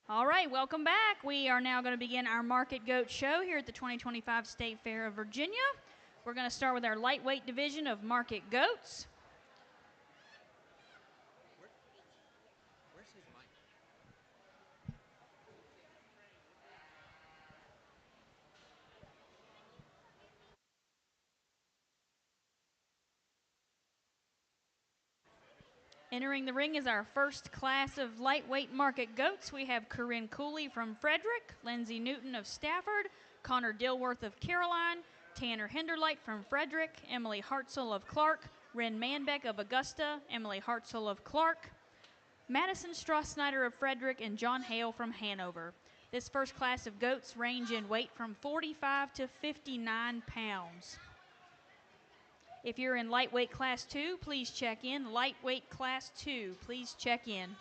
All right, welcome back. We are now going to begin our Market Goat Show here at the 2025 State Fair of Virginia. We're going to start with our lightweight division of Market Goats. Entering the ring is our first class of lightweight market goats. We have Corinne Cooley from Frederick, Lindsay Newton of Stafford, Connor Dilworth of Caroline, Tanner Hinderlight from Frederick, Emily Hartzell of Clark, Ren Manbeck of Augusta, Emily Hartzell of Clark, Madison Strauss-Snyder of Frederick, and John Hale from Hanover. This first class of goats range in weight from 45 to 59 pounds. If you're in lightweight class 2, please check in. Lightweight class 2, please check in.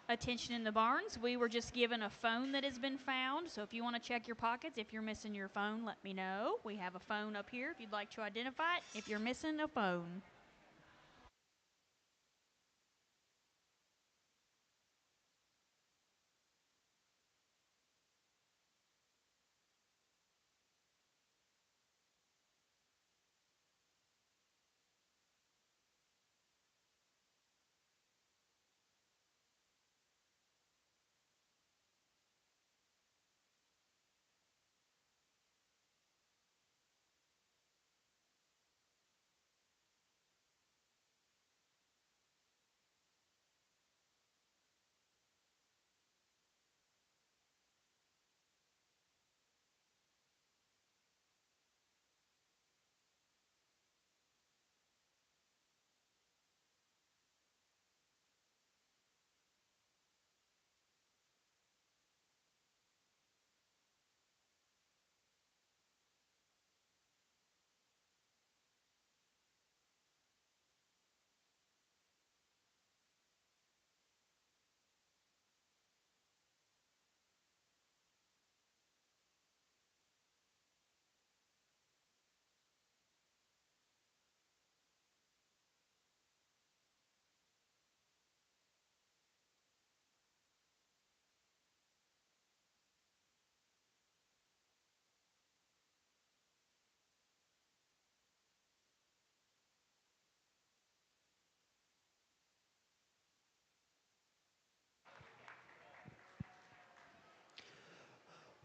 Attention in the barns, we were just given a phone that has been found, so if you want to check your pockets, if you're missing your phone, let me know. We have a phone up here if you'd like to identify it, if you're missing a phone.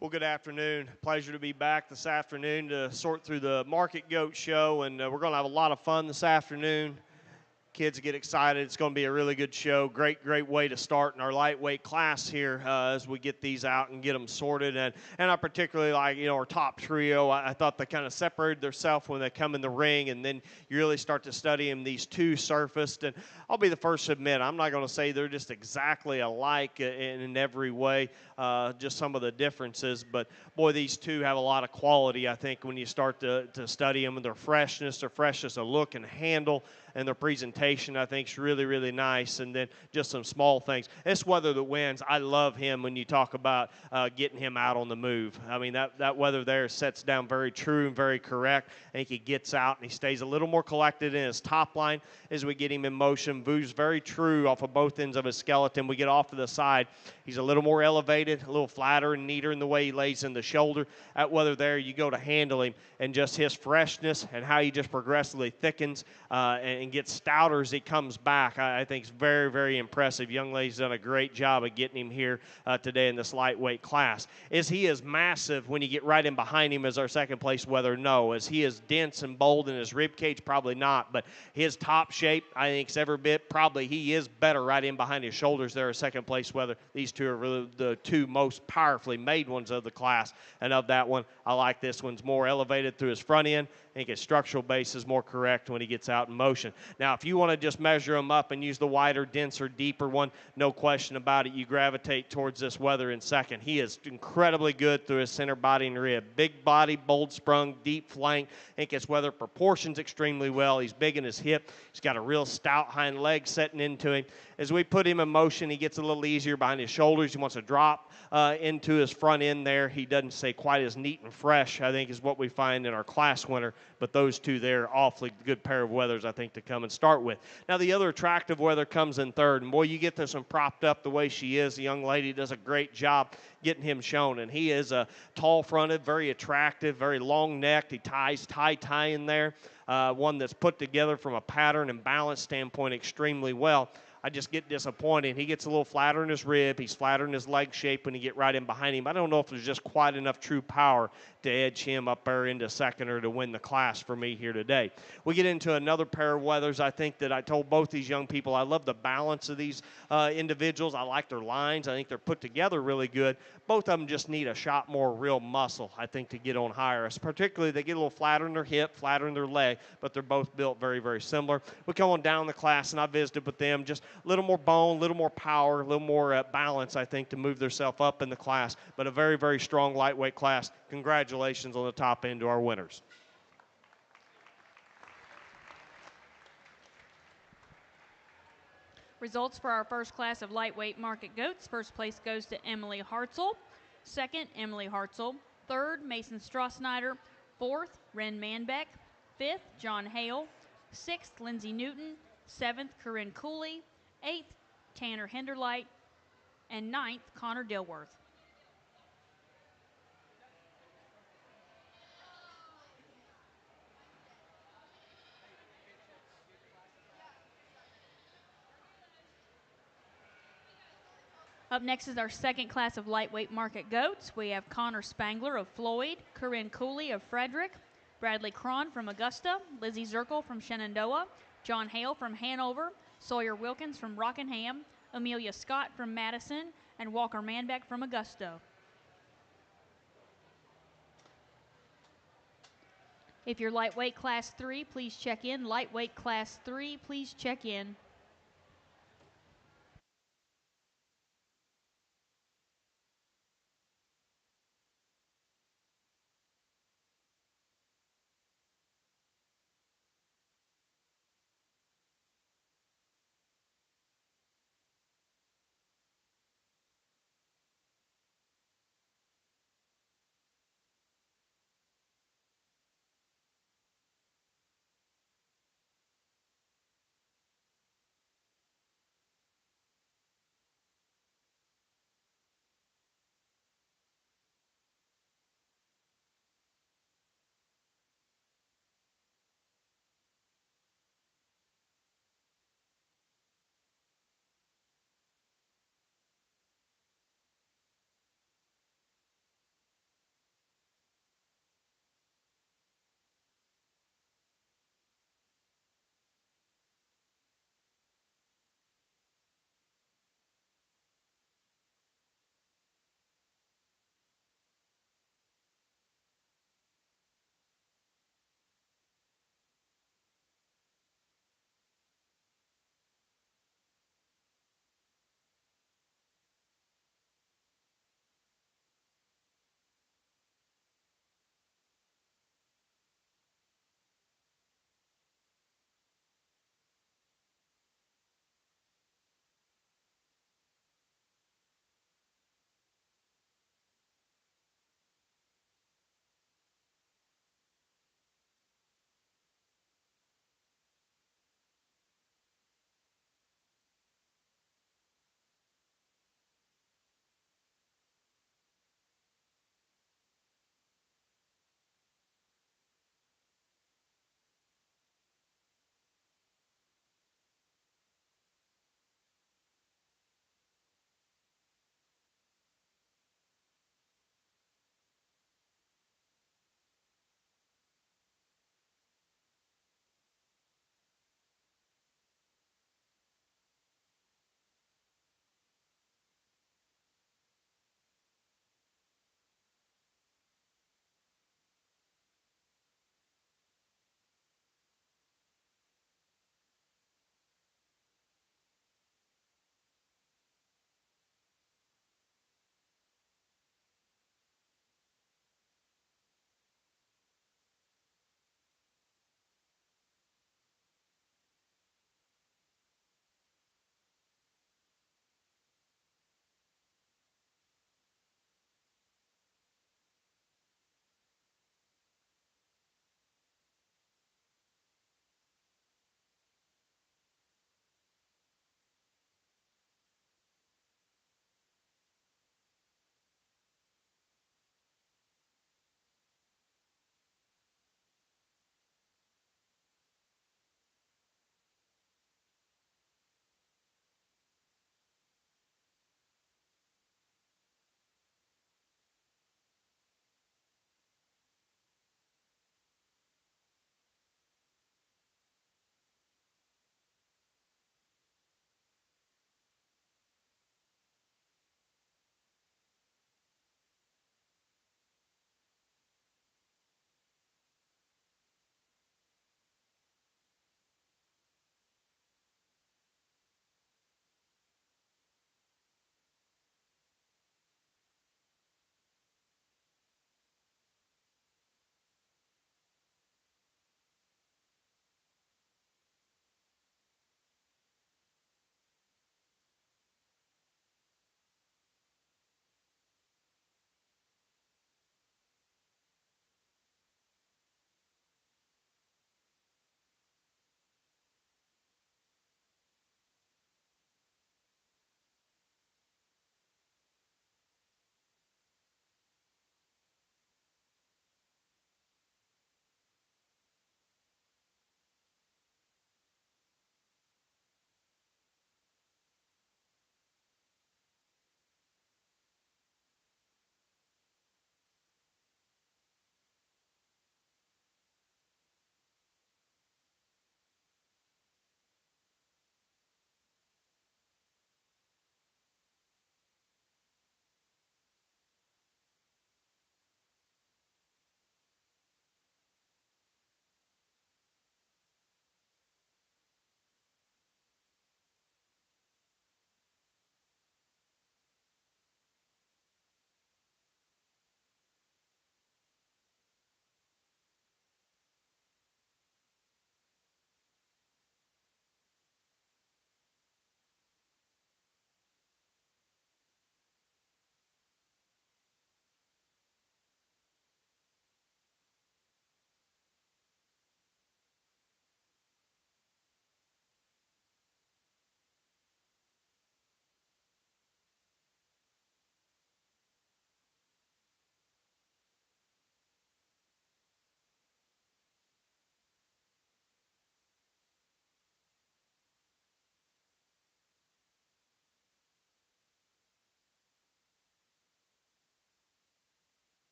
Well, good afternoon. Pleasure to be back this afternoon to sort through the Market Goat Show, and we're going to have a lot of fun this afternoon. Kids get excited. It's going to be a really good show. Great way to start in our lightweight class here as we get these out and get them sorted. And I particularly like, our top trio. I thought they kind of separated themselves when they come in the ring, and then you really start to study them. These two surfaced, and I'll be the first to admit, I'm not going to say they're just exactly alike in every way, just some of the differences. But, boy, these two have a lot of quality, I think, when you start to study them and their freshness of look and handle. And their presentation, I think, is really, really nice. And then just some small things. This Weather that wins, I love him when you talk about getting him out on the move. I mean, that Weather there sets down very true and very correct. I think he gets out and he stays a little more collected in his top line as we get him in motion. Vu's very true off of both ends of his skeleton. We get off to the side. He's a little more elevated, a little flatter and neater in the way he lays in the shoulder. That Weather there, you go to handle him, and just his freshness and how he just progressively thickens and gets stouter as he comes back, I think is very, very impressive. Young lady's done a great job of getting him here today in this lightweight class. Is he as massive when you get right in behind him as our second place Weather? No. Is he as dense and bold in his rib cage? Probably not. But his top shape, I think, is every bit. Probably he is better right in behind his shoulders there, second place Weather. These two are really the two most powerfully made ones of the class. And of that one, I like this one's more elevated through his front end. I think his structural base is more correct when he gets out in motion. Now, if you want to just measure him up and use the wider, denser, deeper one, no question about it, you gravitate towards this Weather in second. He is incredibly good through his center body and rib. Big body, bold sprung, deep flank. I think his Weather proportions extremely well. He's big in his hip. He's got a real stout hind leg setting into him. As we put him in motion, he gets a little easier behind his shoulders. He wants to drop into his front end there. He doesn't stay quite as neat and fresh, I think, is what we find in our class winner. But those two there, awfully good pair of Weathers, I think, to come and start with. Now, the other attractive Weather comes in third. And, boy, you get this one propped up the way she is. The young lady does a great job getting him shown. And he is a tall-fronted, very attractive, very long-necked. He ties tie in there, one that's put together from a pattern and balance standpoint extremely well. I just get disappointed. He gets a little flatter in his rib. He's flatter in his leg shape when you get right in behind him. I don't know if there's just quite enough true power to edge him up there into second or to win the class for me here today. We get into another pair of Weathers. I think that I told both these young people I love the balance of these individuals. I like their lines. I think they're put together really good. Both of them just need a shot more real muscle, I think, to get on higher. Particularly, they get a little flatter in their hip, flatter in their leg, but they're both built very, very similar. We come on down the class, and I visited with them. Just a little more bone, a little more power, a little more balance, I think, to move themselves up in the class. But a very, very strong lightweight class. Congratulations on the top end to our winners. Results for our first class of lightweight market goats. First place goes to Emily Hartzell. Second, Emily Hartzell. Third, Mason Strassnyder. Fourth, Ren Manbeck. Fifth, John Hale. Sixth, Lindsay Newton. Seventh, Corinne Cooley. Eighth, Tanner Hinderlight. And ninth, Connor Dilworth. Up next is our second class of lightweight market goats. We have Connor Spangler of Floyd, Corinne Cooley of Frederick, Bradley Cron from Augusta, Lizzie Zirkle from Shenandoah, John Hale from Hanover, Sawyer Wilkins from Rockingham, Amelia Scott from Madison, and Walker Manbeck from Augusta. If you're lightweight class 3, please check in. Lightweight class 3, please check in.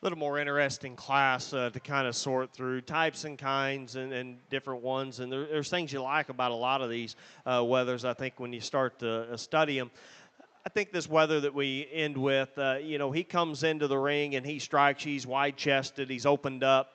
little more interesting class to kind of sort through types and kinds and different ones. And there's things you like about a lot of these weathers, I think, when you start to study them. I think this weather that we end with, he comes into the ring and he strikes. He's wide chested. He's opened up.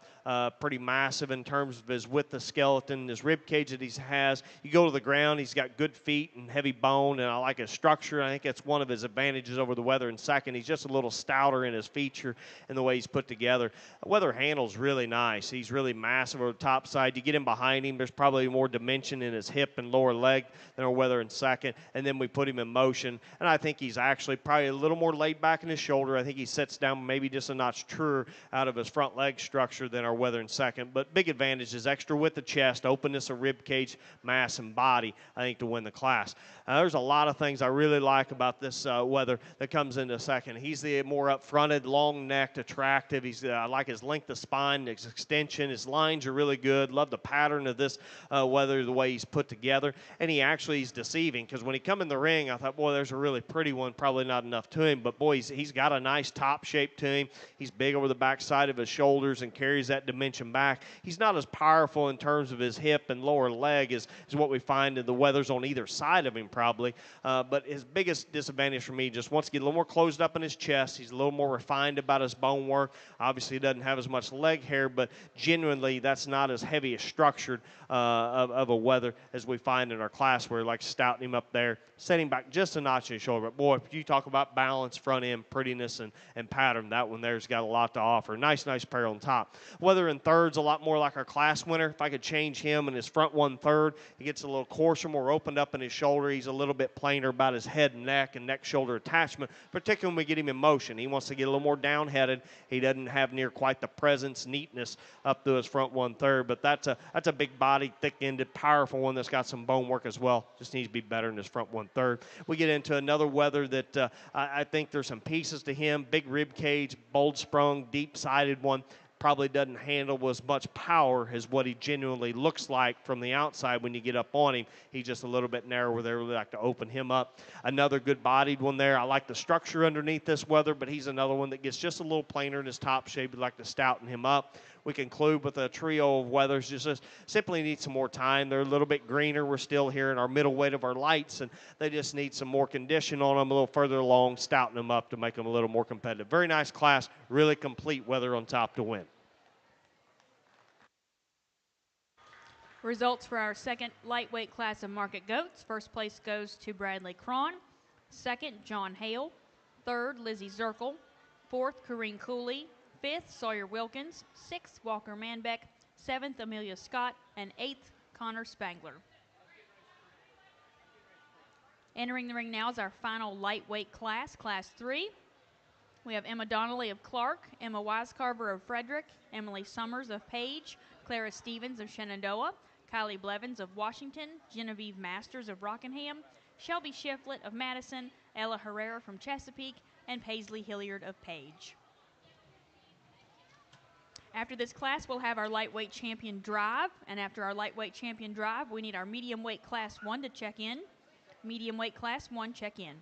Pretty massive in terms of his width of skeleton, his rib cage that he has. You go to the ground, he's got good feet and heavy bone, and I like his structure. I think that's one of his advantages over the weather. In second, he's just a little stouter in his feature and the way he's put together. Weather handle's really nice. He's really massive over the top side. You get him behind him, there's probably more dimension in his hip and lower leg than our weather in second, and then we put him in motion, and I think he's actually probably a little more laid back in his shoulder. I think he sits down maybe just a notch truer out of his front leg structure than our weather in second, but big advantage is extra width of chest, openness of rib cage, mass, and body, I think, to win the class. There's a lot of things I really like about this weather that comes into second. He's the more up-fronted, long-necked, attractive. I like his length of spine, his extension. His lines are really good. Love the pattern of this weather, the way he's put together. And he's deceiving, because when he come in the ring, I thought, boy, there's a really pretty one. Probably not enough to him, but boy, he's got a nice top shape to him. He's big over the backside of his shoulders and carries that dimension back. He's not as powerful in terms of his hip and lower leg as what we find in the weathers on either side of him, probably. But his biggest disadvantage for me, just wants to get a little more closed up in his chest. He's a little more refined about his bone work. Obviously, he doesn't have as much leg hair, but genuinely, that's not as heavy as structured of a weather as we find in our class, where like stouting him up there, setting back just a notch in his shoulder. But boy, if you talk about balance, front end, prettiness, and pattern, that one there's got a lot to offer. Nice pair on top. Weather in third's a lot more like our class winner. If I could change him in his front 1/3, he gets a little coarser, more opened up in his shoulder. He's a little bit plainer about his head and neck-shoulder attachment, particularly when we get him in motion. He wants to get a little more down-headed. He doesn't have near quite the presence, neatness up to his front 1/3, but that's a big body, thick-ended, powerful one that's got some bone work as well. Just needs to be better in his front 1/3. We get into another weather that I think there's some pieces to him. Big rib cage, bold sprung, deep-sided one. Probably doesn't handle as much power as what he genuinely looks like from the outside when you get up on him. He's just a little bit narrower there. We like to open him up. Another good-bodied one there. I like the structure underneath this weather, but he's another one that gets just a little plainer in his top shape. We'd like to stouten him up. We conclude with a trio of weathers. Just simply need some more time. They're a little bit greener. We're still here in our middle weight of our lights, and they just need some more condition on them a little further along, stouten them up to make them a little more competitive. Very nice class, really complete weather on top to win. Results for our second lightweight class of market goats. First place goes to Bradley Cron. Second, John Hale. Third, Lizzie Zirkle. Fourth, Corrine Cooley. Fifth, Sawyer Wilkins. Sixth, Walker Manbeck. Seventh, Amelia Scott. And eighth, Connor Spangler. Entering the ring now is our final lightweight class, Class 3. We have Emma Donnelly of Clark, Emma Wisecarver of Frederick, Emily Summers of Page, Clara Stevens of Shenandoah, Kylie Blevins of Washington, Genevieve Masters of Rockingham, Shelby Shiflett of Madison, Ella Herrera from Chesapeake, and Paisley Hilliard of Page. After this class, we'll have our lightweight champion drive, and after our lightweight champion drive, we need our medium weight class 1 to check in. Medium weight class 1, check in.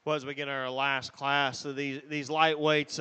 Well, as we get our last class of these lightweights,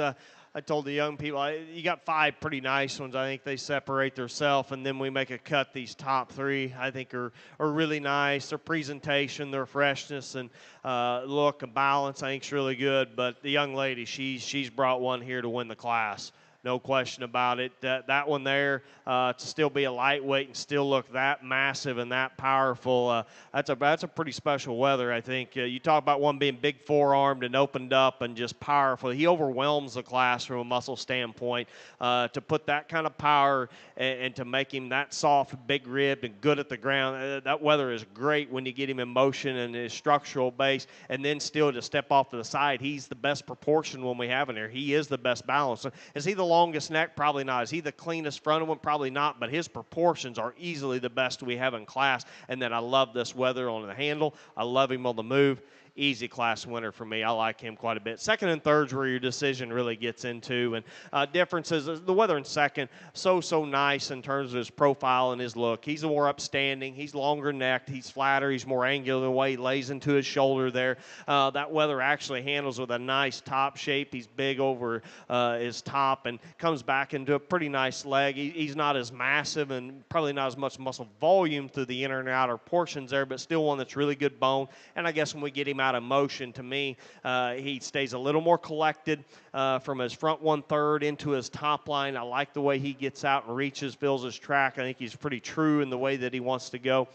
I told the young people, you got 5 pretty nice ones. I think they separate themselves, and then we make a cut. These top 3, I think, are really nice. Their presentation, their freshness, and look and balance, I think, is really good. But the young lady, she's brought one here to win the class. No question about it. That one there, to still be a lightweight and still look that massive and that powerful, that's a pretty special weather, I think. You talk about one being big forearmed and opened up and just powerful. He overwhelms the class from a muscle standpoint. To put that kind of power and to make him that soft, big ribbed, and good at the ground, that weather is great when you get him in motion and his structural base, and then still to step off to the side. He's the best proportion when we have in there. He is the best balance. Is he the longest neck? Probably not. Is he the cleanest front of one? Probably not, but his proportions are easily the best we have in class. And then I love this weather on the handle. I love him on the move. Easy class winner for me. I like him quite a bit. Second and third's where your decision really gets into. And differences, the weather in second, so nice in terms of his profile and his look. He's more upstanding. He's longer necked. He's flatter. He's more angular the way he lays into his shoulder there. That weather actually handles with a nice top shape. He's big over his top and comes back into a pretty nice leg. He's not as massive and probably not as much muscle volume through the inner and outer portions there, but still one that's really good bone. And I guess when we get him out of motion, to me, he stays a little more collected from his front 1/3 into his top line. I like the way he gets out and reaches, fills his track. I think he's pretty true in the way that he wants to go.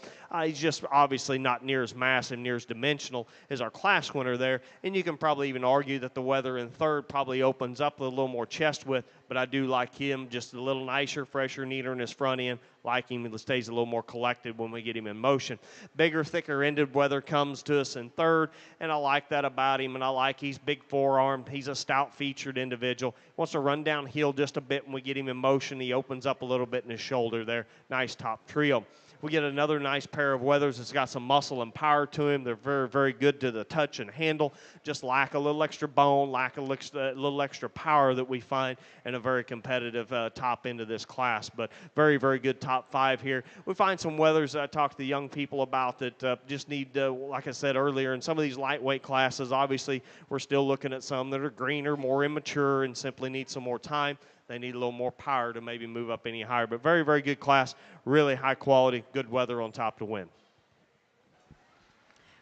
He's just obviously not near as massive, near as dimensional as our class winner there. And you can probably even argue that the weather in third probably opens up a little more chest width, but I do like him just a little nicer, fresher, neater in his front end. Like him, he stays a little more collected when we get him in motion. Bigger, thicker-ended weather comes to us in third, and I like that about him, and I like he's big forearmed. He's a stout-featured individual. Wants to run downhill just a bit when we get him in motion. He opens up a little bit in his shoulder there. Nice top trio. We get another nice pair of weathers that's got some muscle and power to him. They're very, very good to the touch and handle. Just lack a little extra bone, lack a little extra power that we find in a very competitive top end of this class. But very, very good top 5 here. We find some weathers I talk to the young people about that just need, like I said earlier, in some of these lightweight classes, obviously we're still looking at some that are greener, more immature, and simply need some more time. They need a little more power to maybe move up any higher. But very, very good class, really high quality, good weather on top to win.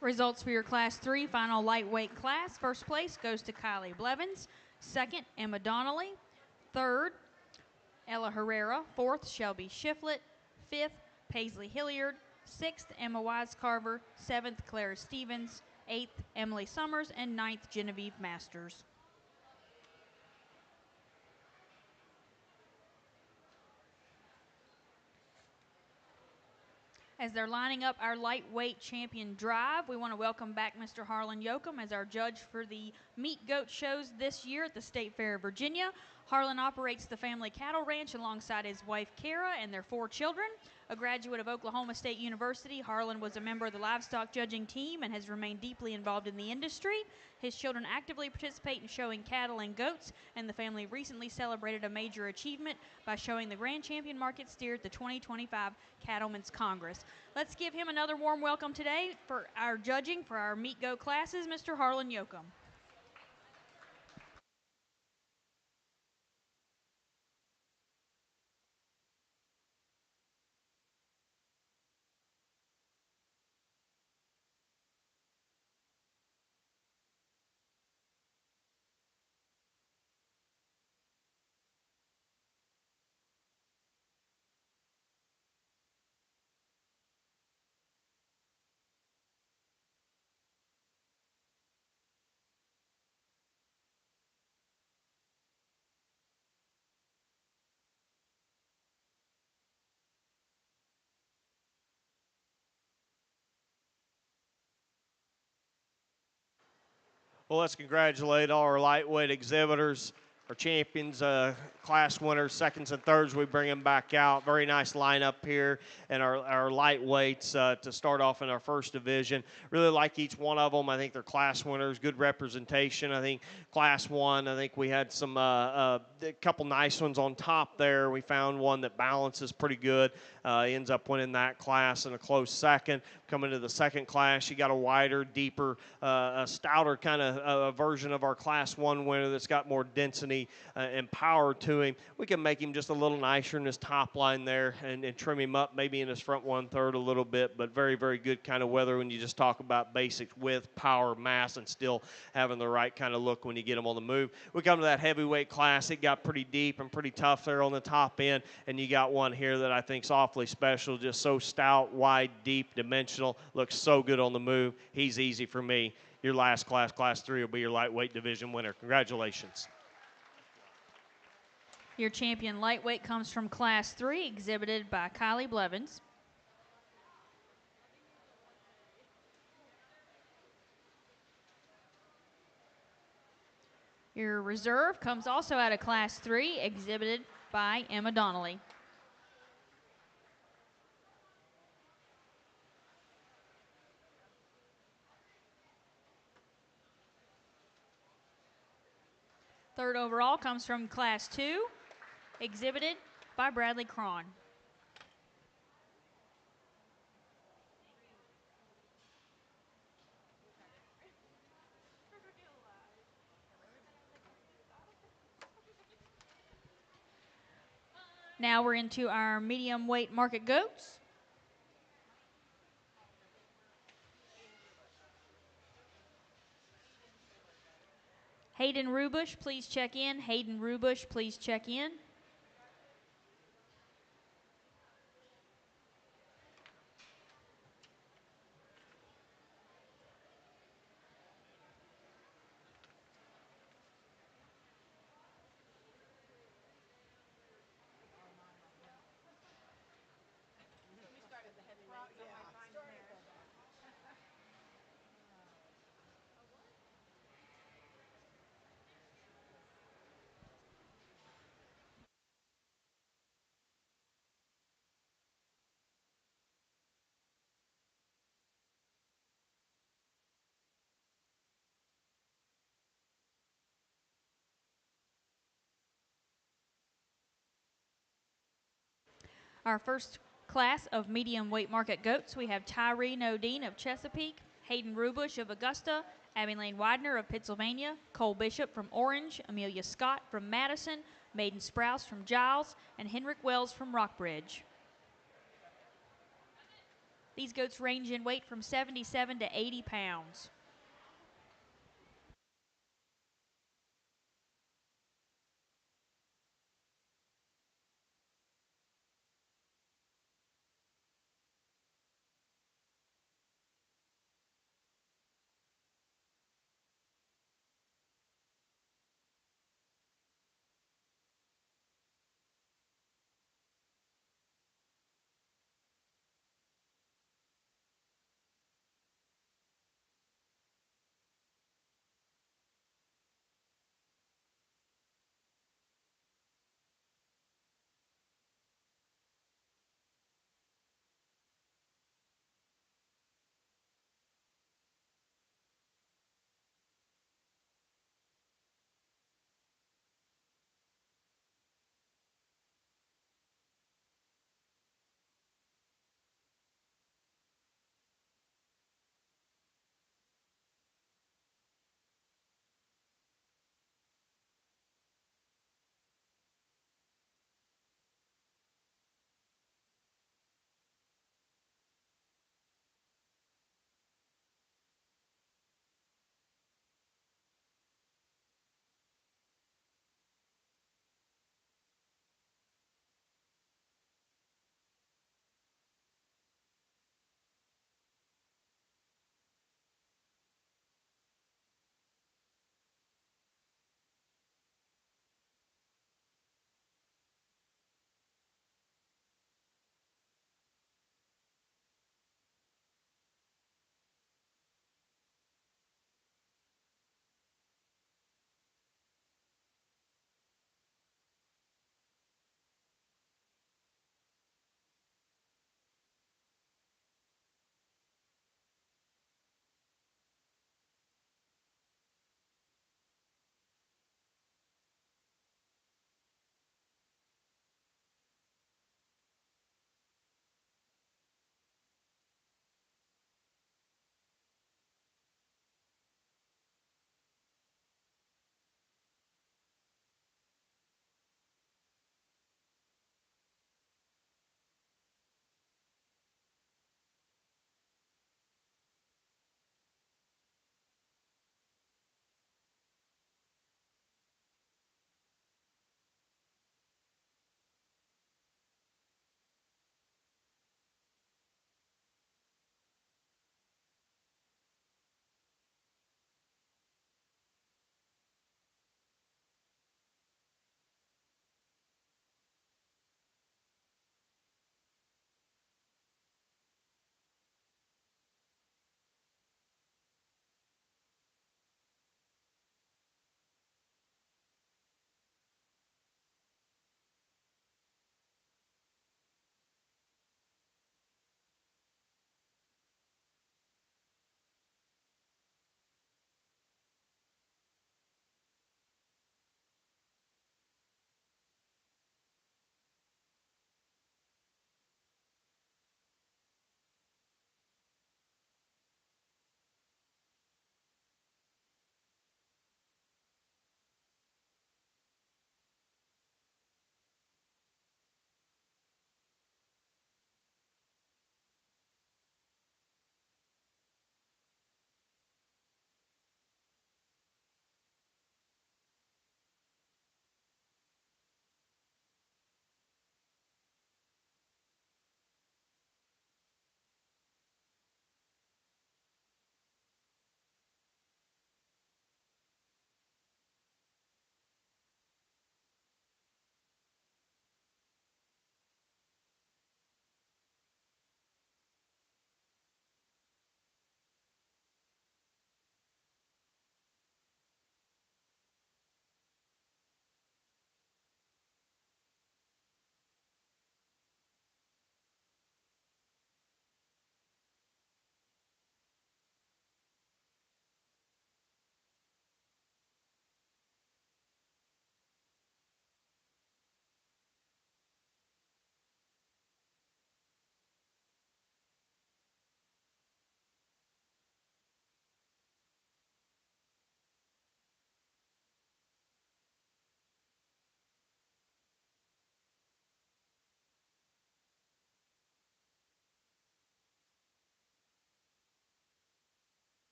Results for your Class 3 final lightweight class. First place goes to Kylie Blevins. Second, Emma Donnelly. Third, Ella Herrera. Fourth, Shelby Shiflett. Fifth, Paisley Hilliard. Sixth, Emma Wisecarver. Seventh, Clara Stevens. Eighth, Emily Summers. And ninth, Genevieve Masters. As they're lining up our lightweight champion drive, we want to welcome back Mr. Harlan Yoakum as our judge for the meat goat shows this year at the State Fair of Virginia. Harlan operates the family cattle ranch alongside his wife Kara and their 4 children. A graduate of Oklahoma State University, Harlan was a member of the livestock judging team and has remained deeply involved in the industry. His children actively participate in showing cattle and goats, and the family recently celebrated a major achievement by showing the Grand Champion Market steer at the 2025 Cattlemen's Congress. Let's give him another warm welcome today for our judging for our meat goat classes, Mr. Harlan Yoakum. Well, let's congratulate all our lightweight exhibitors, our champions, class winners, seconds and thirds. We bring them back out. Very nice lineup here, and our lightweights to start off in our first division. Really like each one of them. I think they're class winners, good representation. I think class 1, I think we had some a couple nice ones on top there. We found one that balances pretty good. ends up winning that class in a close second. Coming to the second class, you got a wider, deeper, a stouter kind of version of our Class 1 winner that's got more density and power to him. We can make him just a little nicer in his top line there and trim him up maybe in his front 1/3 a little bit, but very, very good kind of weather when you just talk about basics, width, power, mass, and still having the right kind of look when you get him on the move. We come to that heavyweight class. It got pretty deep and pretty tough there on the top end, and you got one here that I think is awfully special, just so stout, wide, deep, dimensional, looks so good on the move. He's easy for me. Your last class, Class 3, will be your lightweight division winner. Congratulations. Your champion lightweight comes from Class 3, exhibited by Kylie Blevins. Your reserve comes also out of Class 3, exhibited by Emma Donnelly. Third overall comes from Class 2, exhibited by Bradley Cron. Now we're into our medium weight market goats. Hayden Rubush, please check in. Hayden Rubush, please check in. Our first class of medium weight market goats, we have Tyree Nodine of Chesapeake, Hayden Rubush of Augusta, Abby Lane Widener of Pennsylvania, Cole Bishop from Orange, Amelia Scott from Madison, Maiden Sprouse from Giles, and Henrik Wells from Rockbridge. These goats range in weight from 77 to 80 pounds.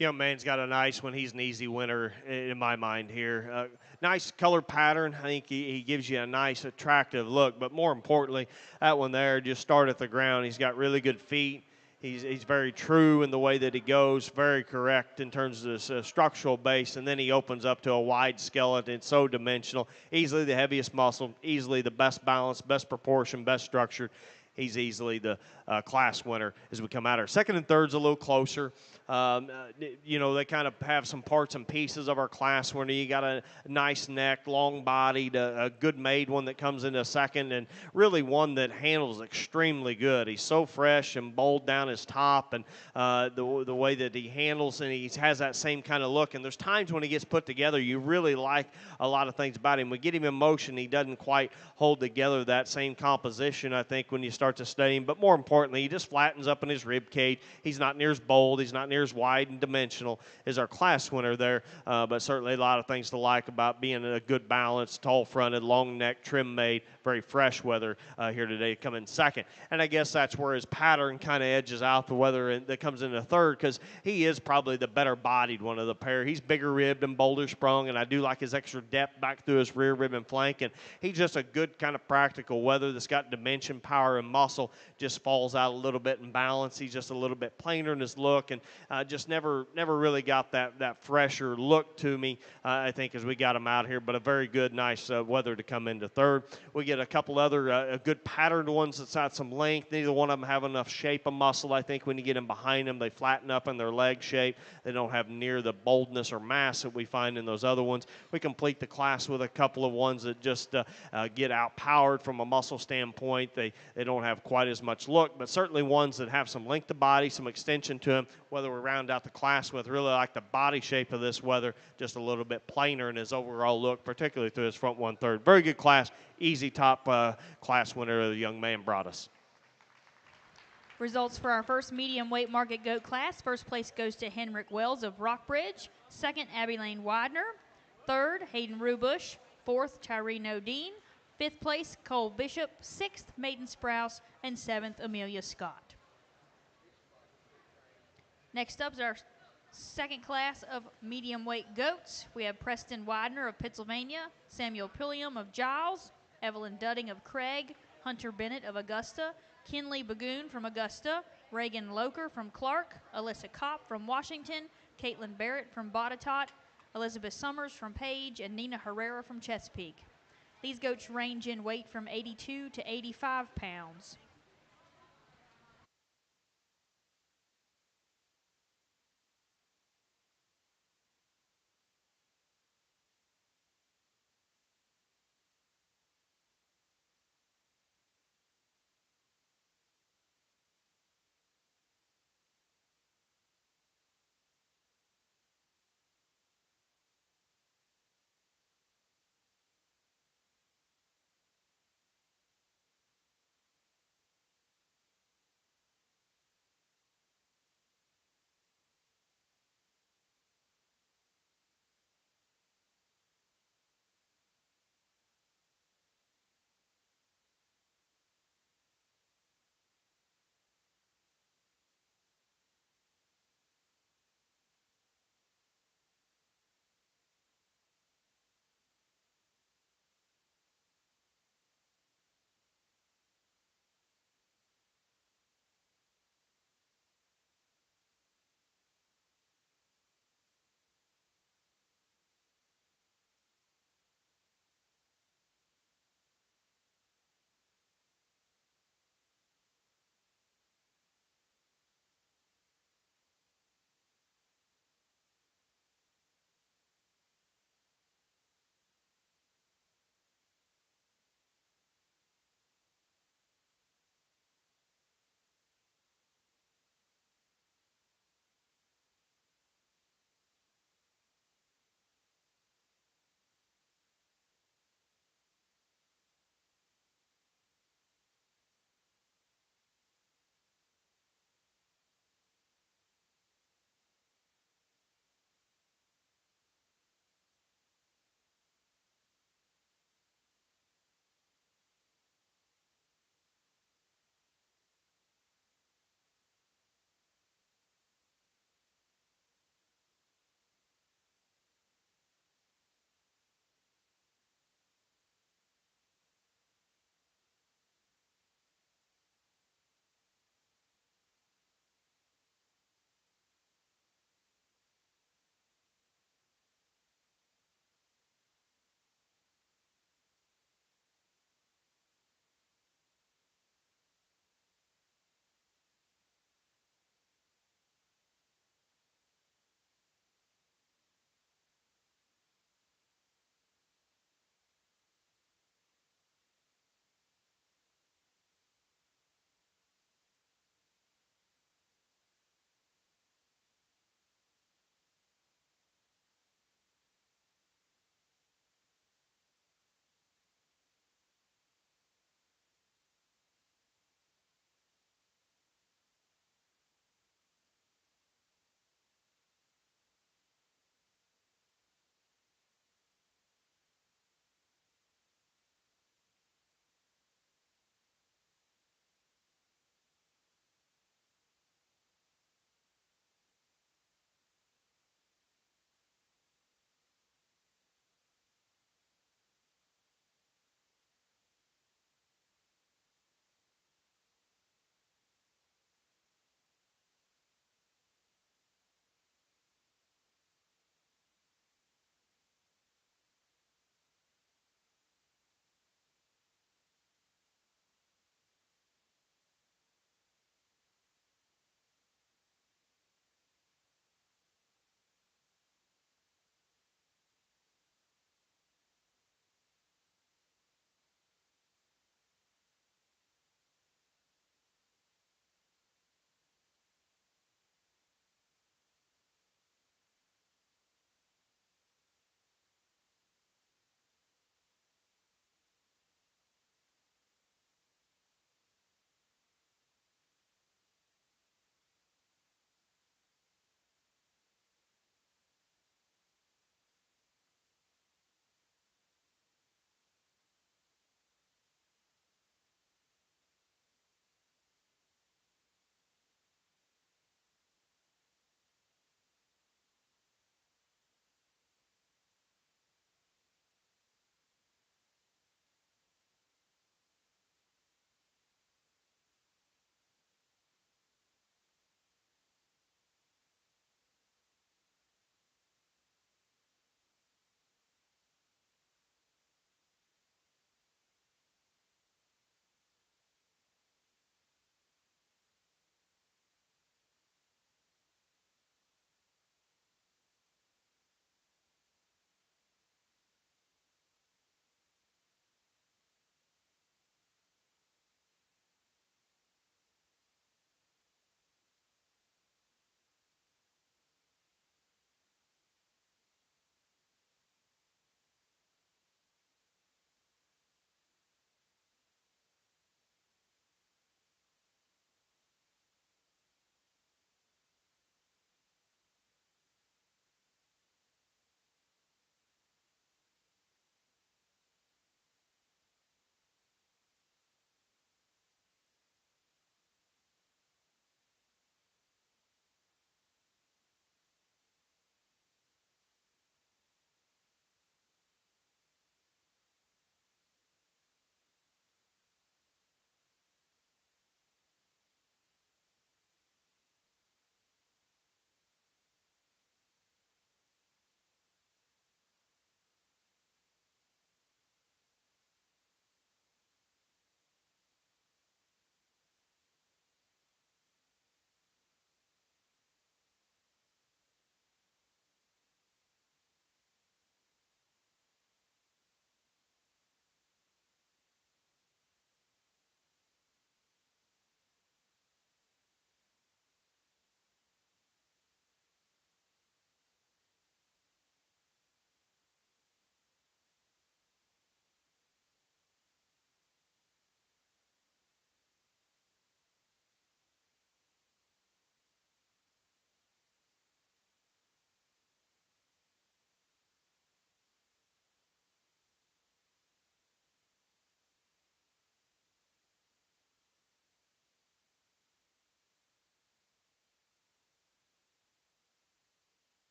Young man's got a nice one. He's an easy winner in my mind here. Nice color pattern. I think he gives you a nice, attractive look. But more importantly, that one there just start at the ground. He's got really good feet. He's very true in the way that he goes, very correct in terms of his structural base, and then he opens up to a wide skeleton. It's so dimensional, easily the heaviest muscle, easily the best balance, best proportion, best structured. He's easily the class winner as we come out here. Second and third's a little closer. They kind of have some parts and pieces of our class winner. You got a nice neck, long bodied, a good made one that comes into second, and really one that handles extremely good. He's so fresh and bold down his top, and the way that he handles, and he has that same kind of look. And there's times when he gets put together, you really like a lot of things about him. We get him in motion, he doesn't quite hold together that same composition, I think, when you start to study him. But more importantly, he just flattens up in his rib cage. He's not near as bold. He's not near as wide and dimensional as our class winner there, but certainly a lot of things to like about being a good balance, tall-fronted, long neck, trim-made, very fresh weather here today, coming second. And I guess that's where his pattern kind of edges out the weather that comes into third, because he is probably the better-bodied one of the pair. He's bigger-ribbed and bolder-sprung, and I do like his extra depth back through his rear rib and flank, and he's just a good kind of practical weather that's got dimension, power, and muscle. Just falls out a little bit in balance. He's just a little bit plainer in his look, and just never really got that fresher look to me, I think, as we got him out here. But a very good, nice weather to come into third. We get a couple other good patterned ones that's got some length. Neither one of them have enough shape of muscle. I think when you get them behind them, they flatten up in their leg shape. They don't have near the boldness or mass that we find in those other ones. We complete the class with a couple of ones that just get outpowered from a muscle standpoint. They don't have quite as much look, but certainly ones that have some length of body, some extension to them. Whether we round out the class with, really like the body shape of this weather, just a little bit plainer in his overall look, particularly through his front 1/3. Very good class, easy top class winner the young man brought us. Results for our first medium weight market goat class. First place goes to Henrik Wells of Rockbridge. Second, Abby Lane Widener. Third, Hayden Rubush. Fourth, Tyree Nodine. Fifth place, Cole Bishop. Sixth, Maiden Sprouse. And seventh, Amelia Scott. Next up is our second class of medium weight goats. We have Preston Widener of Pennsylvania, Samuel Pilliam of Giles, Evelyn Dudding of Craig, Hunter Bennett of Augusta, Kinley Bagoon from Augusta, Reagan Loker from Clark, Alyssa Kopp from Washington, Caitlin Barrett from Botetourt, Elizabeth Summers from Page, and Nina Herrera from Chesapeake. These goats range in weight from 82 to 85 pounds.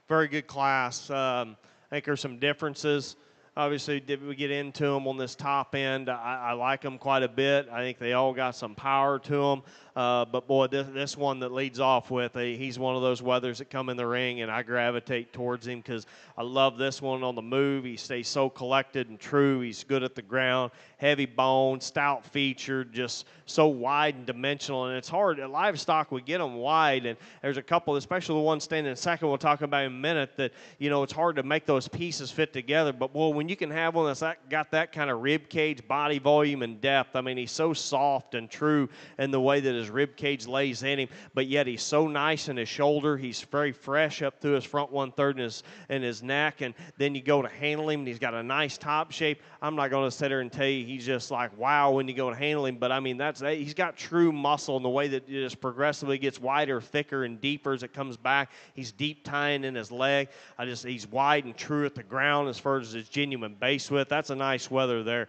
very good class. I think there's some differences. Obviously, did we get into them on this top end? I like them quite a bit. I think they all got some power to them. But boy, this one that leads off with, he's one of those weathers that come in the ring, and I gravitate towards him because I love this one on the move. He stays so collected and true. He's good at the ground, heavy bone, stout featured, just so wide and dimensional. And it's hard. At livestock, we get them wide, and there's a couple, especially the one standing second, we'll talk about in a minute, that, it's hard to make those pieces fit together. But boy, when you can have one that's got that kind of rib cage, body volume, and depth, I mean, he's so soft and true in the way that his rib cage lays in him, but yet he's so nice in his shoulder. He's very fresh up through his front 1/3 and his neck, and then you go to handle him, and he's got a nice top shape. I'm not going to sit there and tell you he's just like wow when you go to handle him, but I mean he's got true muscle in the way that it just progressively gets wider, thicker, and deeper as it comes back. He's deep tying in his leg. He's wide and true at the ground as far as his genuine base width. That's a nice weather there.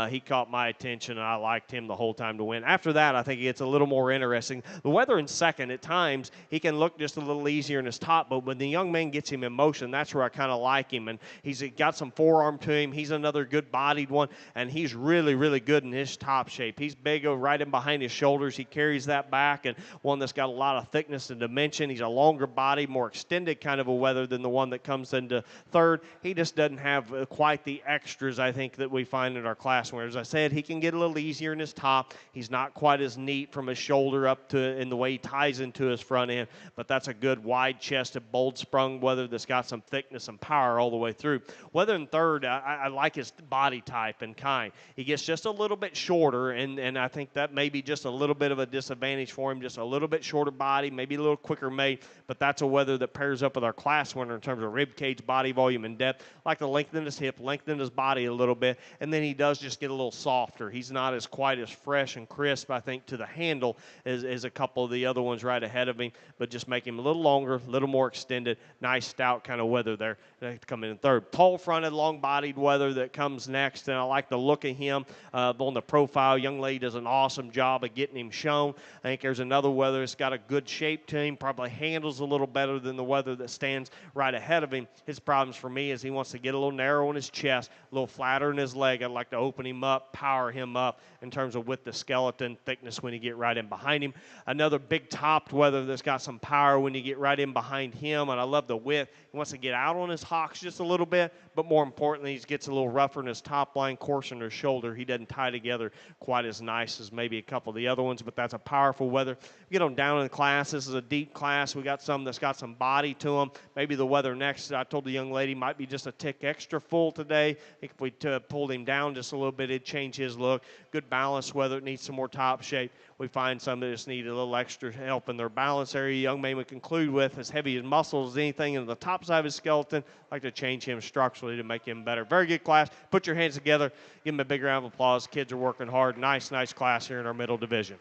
He caught my attention, and I liked him the whole time to win. After that, I think it gets a little more interesting. The weather in second, at times, he can look just a little easier in his top, but when the young man gets him in motion, that's where I kind of like him. And he's got some forearm to him. He's another good-bodied one, and he's really, really good in his top shape. He's big right in behind his shoulders. He carries that back, and one that's got a lot of thickness and dimension. He's a longer body, more extended kind of a weather than the one that comes into third. He just doesn't have quite the extras, I think, that we find in our class. Where, as I said, he can get a little easier in his top. He's not quite as neat from his shoulder up to in the way he ties into his front end, but that's a good wide-chested, bold-sprung weather that's got some thickness and power all the way through. Weather in third, I like his body type and kind. He gets just a little bit shorter, and I think that may be just a little bit of a disadvantage for him, just a little bit shorter body, maybe a little quicker made, but that's a weather that pairs up with our class winner in terms of rib cage, body volume, and depth. Like to lengthen his hip, lengthen his body a little bit, and then he does just get a little softer. He's not as quite as fresh and crisp, I think, to the handle as a couple of the other ones right ahead of him, but just make him a little longer, a little more extended, nice stout kind of weather there. They come in third. Tall-fronted, long-bodied weather that comes next, and I like the look of him on the profile. Young lady does an awesome job of getting him shown. I think there's another weather that's got a good shape to him, probably handles a little better than the weather that stands right ahead of him. His problems for me is he wants to get a little narrow in his chest, a little flatter in his leg. I'd like to open him up, power him up in terms of width of skeleton, thickness when you get right in behind him. Another big topped weather that's got some power when you get right in behind him, and I love the width. He wants to get out on his hocks just a little bit, but more importantly, he gets a little rougher in his top line, coarser in his shoulder. He doesn't tie together quite as nice as maybe a couple of the other ones, but that's a powerful weather. Get them down in the class. This is a deep class. We got some that's got some body to them. Maybe the weather next, I told the young lady, might be just a tick extra full today. I think if we pulled him down just a little bit, it'd change his look. Good balance weather. It needs some more top shape. We find some that just need a little extra help in their balance area. Young man would conclude with as heavy as muscles as anything in the top side of his skeleton. I'd like to change him structurally to make him better. Very good class. Put your hands together. Give him a big round of applause. Kids are working hard. Nice class here in our middle division.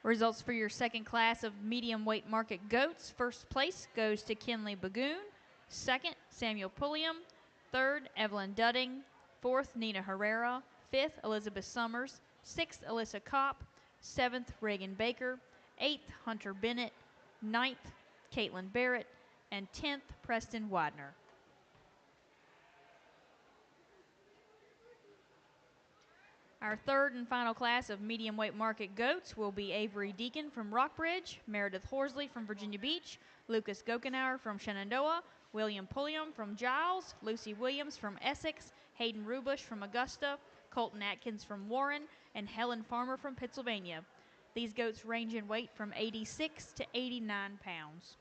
Results for your second class of medium weight market goats. First place goes to Kinley Bagoon. Second, Samuel Pulliam. Third, Evelyn Dudding. Fourth, Nina Herrera. Fifth, Elizabeth Summers. Sixth, Alyssa Kopp. Seventh, Reagan Baker. Eighth, Hunter Bennett. Ninth, Caitlin Barrett. And 10th, Preston Widener. Our third and final class of medium weight market goats will be Avery Deacon from Rockbridge, Meredith Horsley from Virginia Beach, Lucas Gokenauer from Shenandoah, William Pulliam from Giles, Lucy Williams from Essex, Hayden Rubush from Augusta, Colton Atkins from Warren, and Helen Farmer from Pennsylvania. These goats range in weight from 86 to 89 pounds.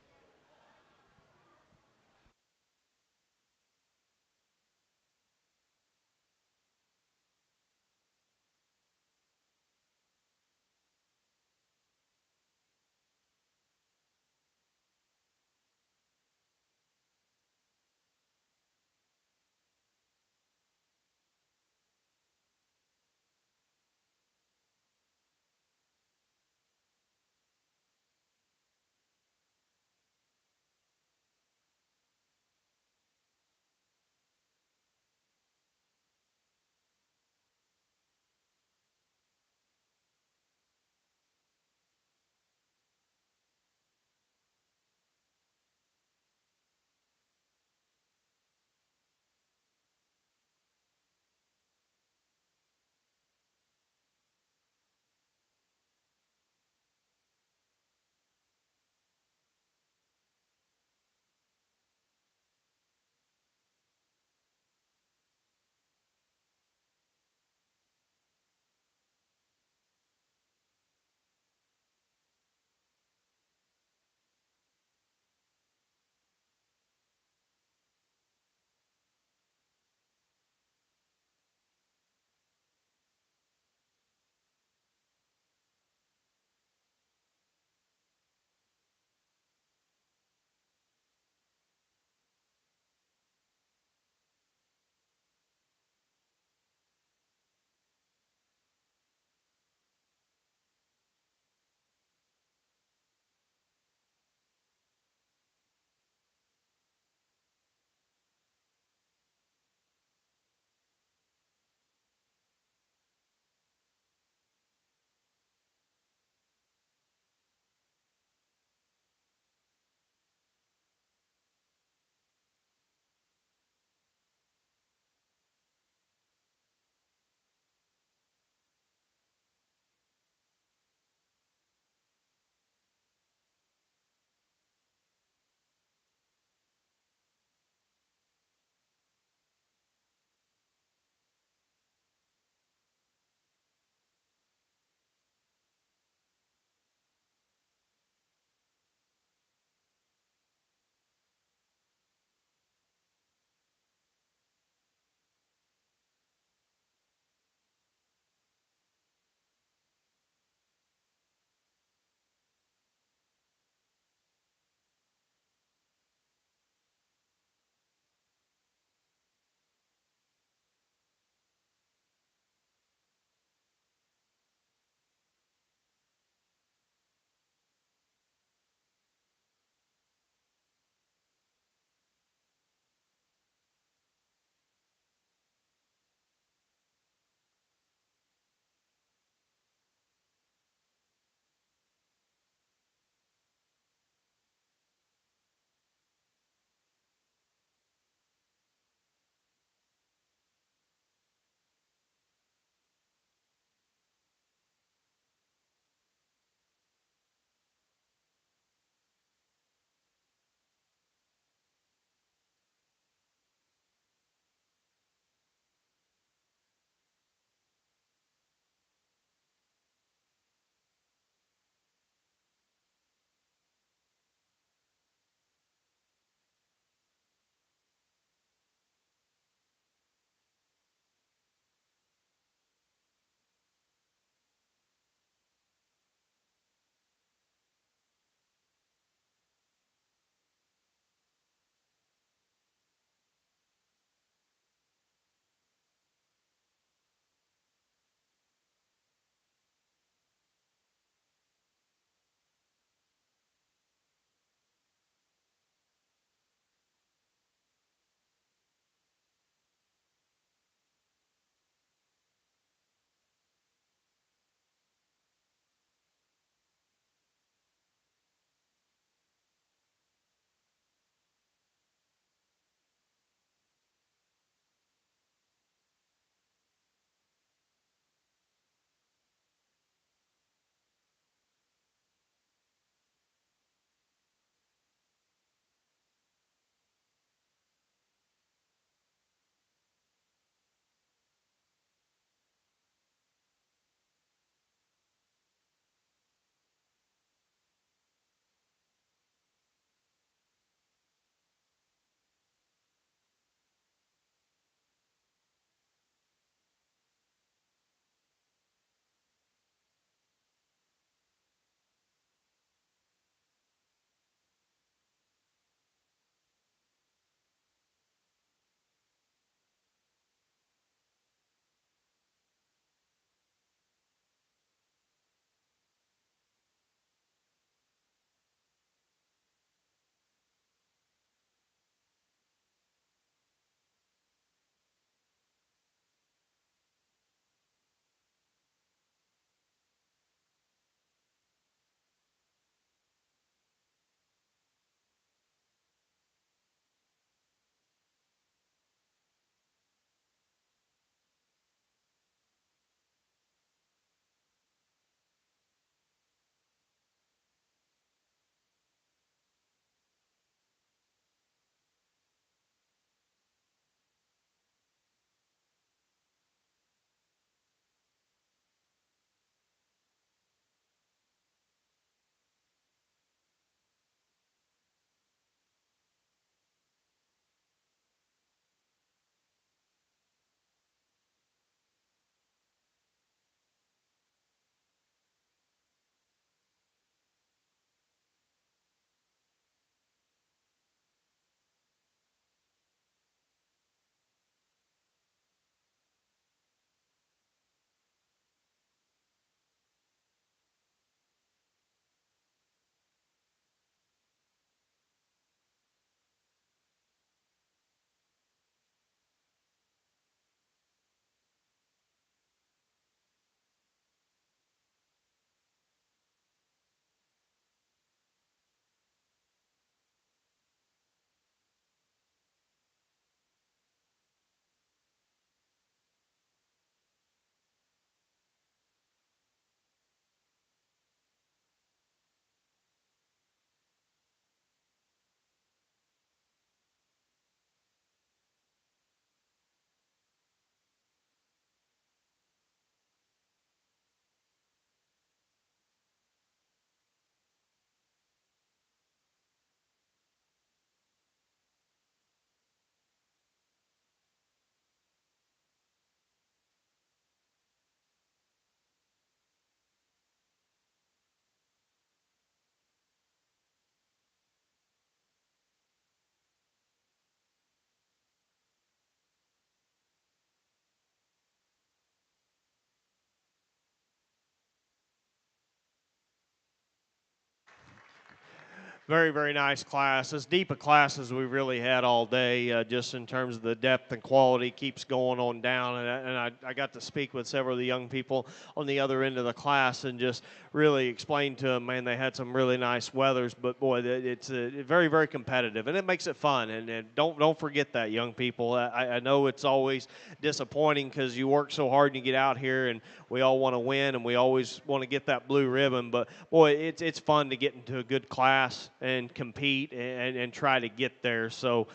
Very, very nice class. As deep a class as we really had all day, just in terms of the depth and quality, keeps going on down. And I got to speak with several of the young people on the other end of the class and just really explain to them, man, they had some really nice weathers, but boy, it's very, very competitive, and it makes it fun. And don't forget that, young people. I know it's always disappointing because you work so hard and you get out here, and we all want to win, and we always want to get that blue ribbon. But boy, it's fun to get into a good class and compete and try to get there. So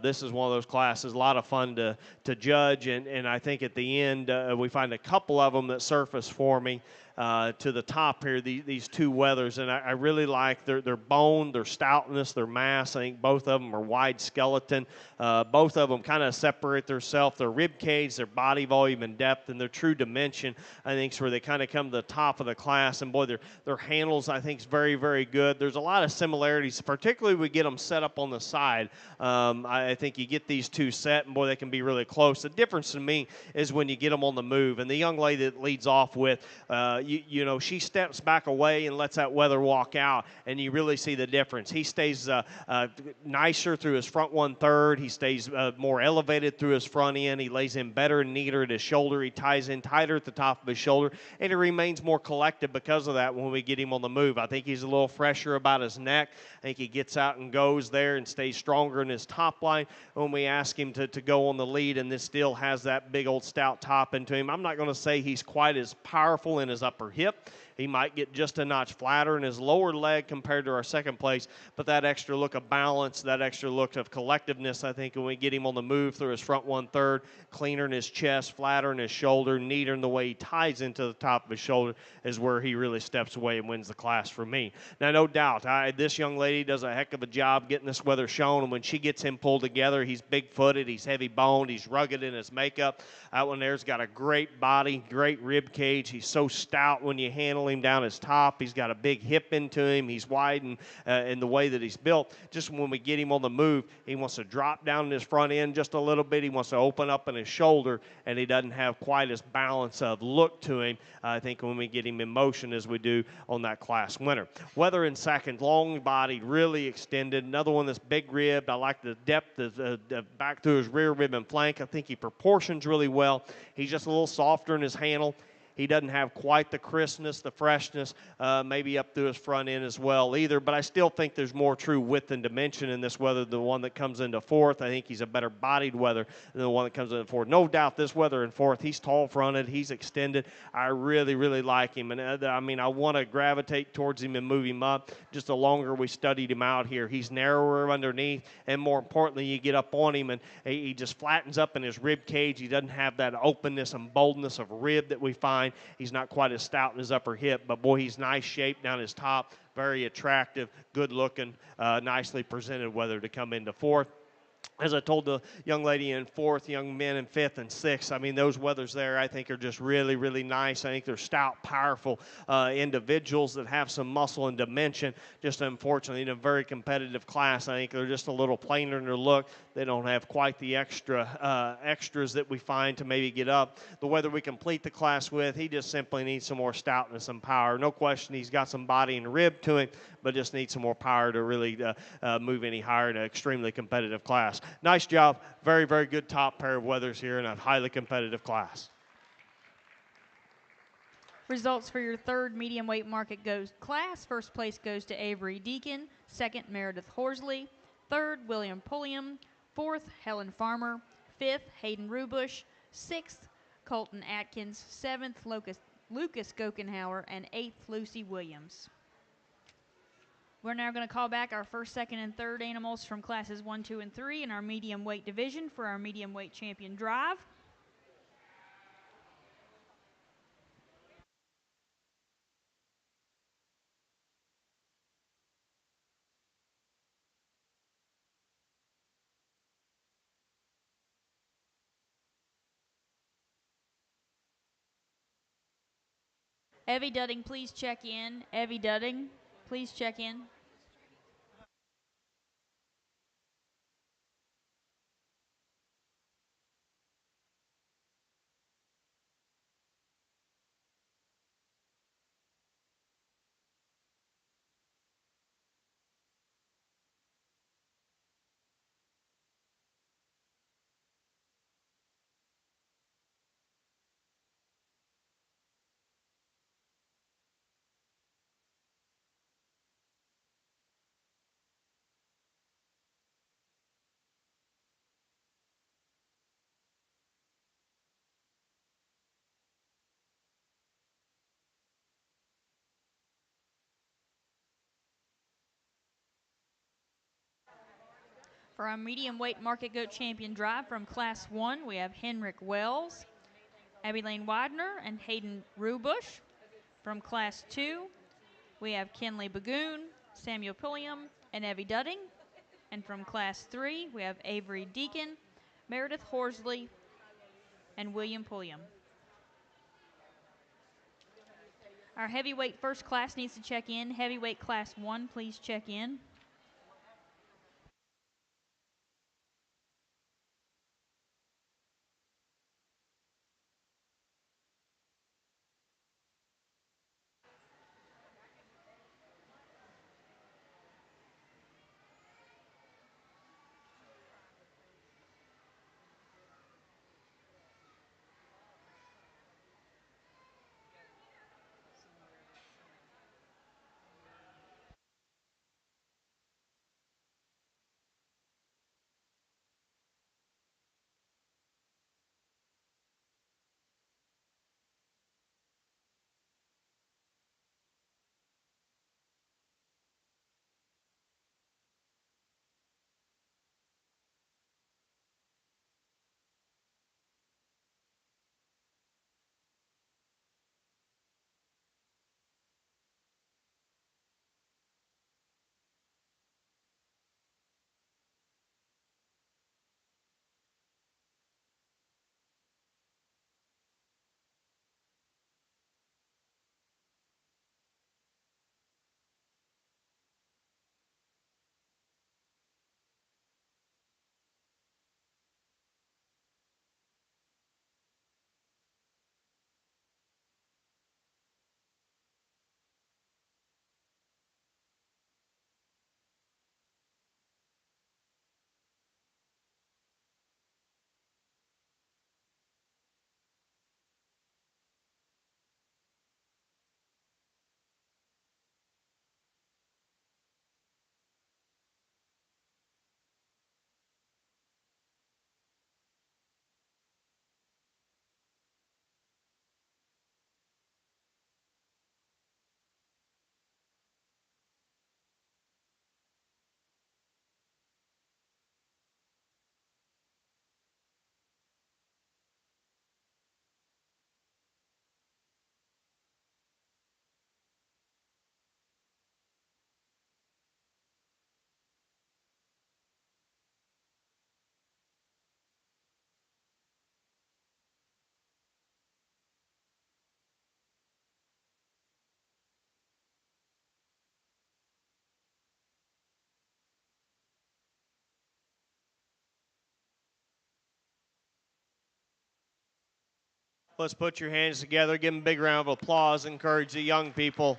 this is one of those classes, a lot of fun to judge, and I think at the end we find a couple of them that surface for me. To the top here, these two weathers, and I really like their bone, their stoutness, their mass. I think both of them are wide skeleton. Both of them kind of separate themselves. Their rib cage, their body volume and depth, and their true dimension, I think, is where they kind of come to the top of the class. And boy, their handles, I think, is very, very good. There's a lot of similarities, particularly we get them set up on the side. I think you get these two set, and boy, they can be really close. The difference to me is when you get them on the move. And the young lady that leads off with, you know, she steps back away and lets that weather walk out, and you really see the difference. He stays nicer through his front 1/3. He stays more elevated through his front end. He lays in better and neater at his shoulder. He ties in tighter at the top of his shoulder, and he remains more collected because of that when we get him on the move. I think he's a little fresher about his neck. I think he gets out and goes there and stays stronger in his top line when we ask him to go on the lead, and this still has that big old stout top into him. I'm not going to say he's quite as powerful in his upper hip. He might get just a notch flatter in his lower leg compared to our second place, but that extra look of balance, that extra look of collectiveness, I think when we get him on the move through his front 1/3, cleaner in his chest, flatter in his shoulder, neater in the way he ties into the top of his shoulder, is where he really steps away and wins the class for me. Now, no doubt, this young lady does a heck of a job getting this weather shown, and when she gets him pulled together, he's big-footed, he's heavy-boned, he's rugged in his makeup. That one there's got a great body, great rib cage. He's so stout when you handle him down his top. He's got a big hip into him. He's wide in the way that he's built. Just when we get him on the move, he wants to drop down in his front end just a little bit. He wants to open up in his shoulder, and he doesn't have quite as balance of look to him, I think, when we get him in motion as we do on that class winner. Weather in second, long-bodied, really extended. Another one that's big-ribbed. I like the depth of back through his rear rib and flank. I think he proportions really well. He's just a little softer in his handle. He doesn't have quite the crispness, the freshness, maybe up through his front end as well either. But I still think there's more true width and dimension in this weather than the one that comes into fourth. I think he's a better bodied weather than the one that comes into fourth. No doubt this weather in fourth, he's tall fronted, he's extended. I really, really like him. And I mean, I want to gravitate towards him and move him up. Just the longer we studied him out here, he's narrower underneath. And more importantly, you get up on him and he just flattens up in his rib cage. He doesn't have that openness and boldness of rib that we find. He's not quite as stout in his upper hip, but boy, he's nice shape down his top, very attractive, good looking, nicely presented weather to come into fourth. As I told the young lady in fourth, young men in fifth and sixth, I mean, those weathers there I think are just really, really nice. I think they're stout, powerful individuals that have some muscle and dimension. Just unfortunately, in a very competitive class, I think they're just a little plainer in their look. They don't have quite the extras that we find to maybe get up. The weather we complete the class with, he just simply needs some more stoutness and power. No question he's got some body and rib to him, but just needs some more power to really move any higher in an extremely competitive class. Nice job. Very, very good top pair of weathers here in a highly competitive class. Results for your third medium weight market goes class. First place goes to Avery Deacon. Second, Meredith Horsley. Third, William Pulliam. Fourth, Helen Farmer. Fifth, Hayden Rubush. Sixth, Colton Atkins. Seventh, Lucas Gokenhauer. And eighth, Lucy Williams. We're now going to call back our first, second, and third animals from classes 1, 2, and 3 in our medium weight division for our medium weight champion drive. Evie Dudding, please check in. Evie Dudding, please check in. For our medium weight market goat champion drive from Class 1, we have Henrik Wells, Abby Lane Widener, and Hayden Rubush. From Class 2, we have Kenley Bagoon, Samuel Pulliam, and Evie Dudding. And from Class 3, we have Avery Deacon, Meredith Horsley, and William Pulliam. Our heavyweight first class needs to check in. Heavyweight Class 1, please check in. Let's put your hands together. Give them a big round of applause. Encourage the young people.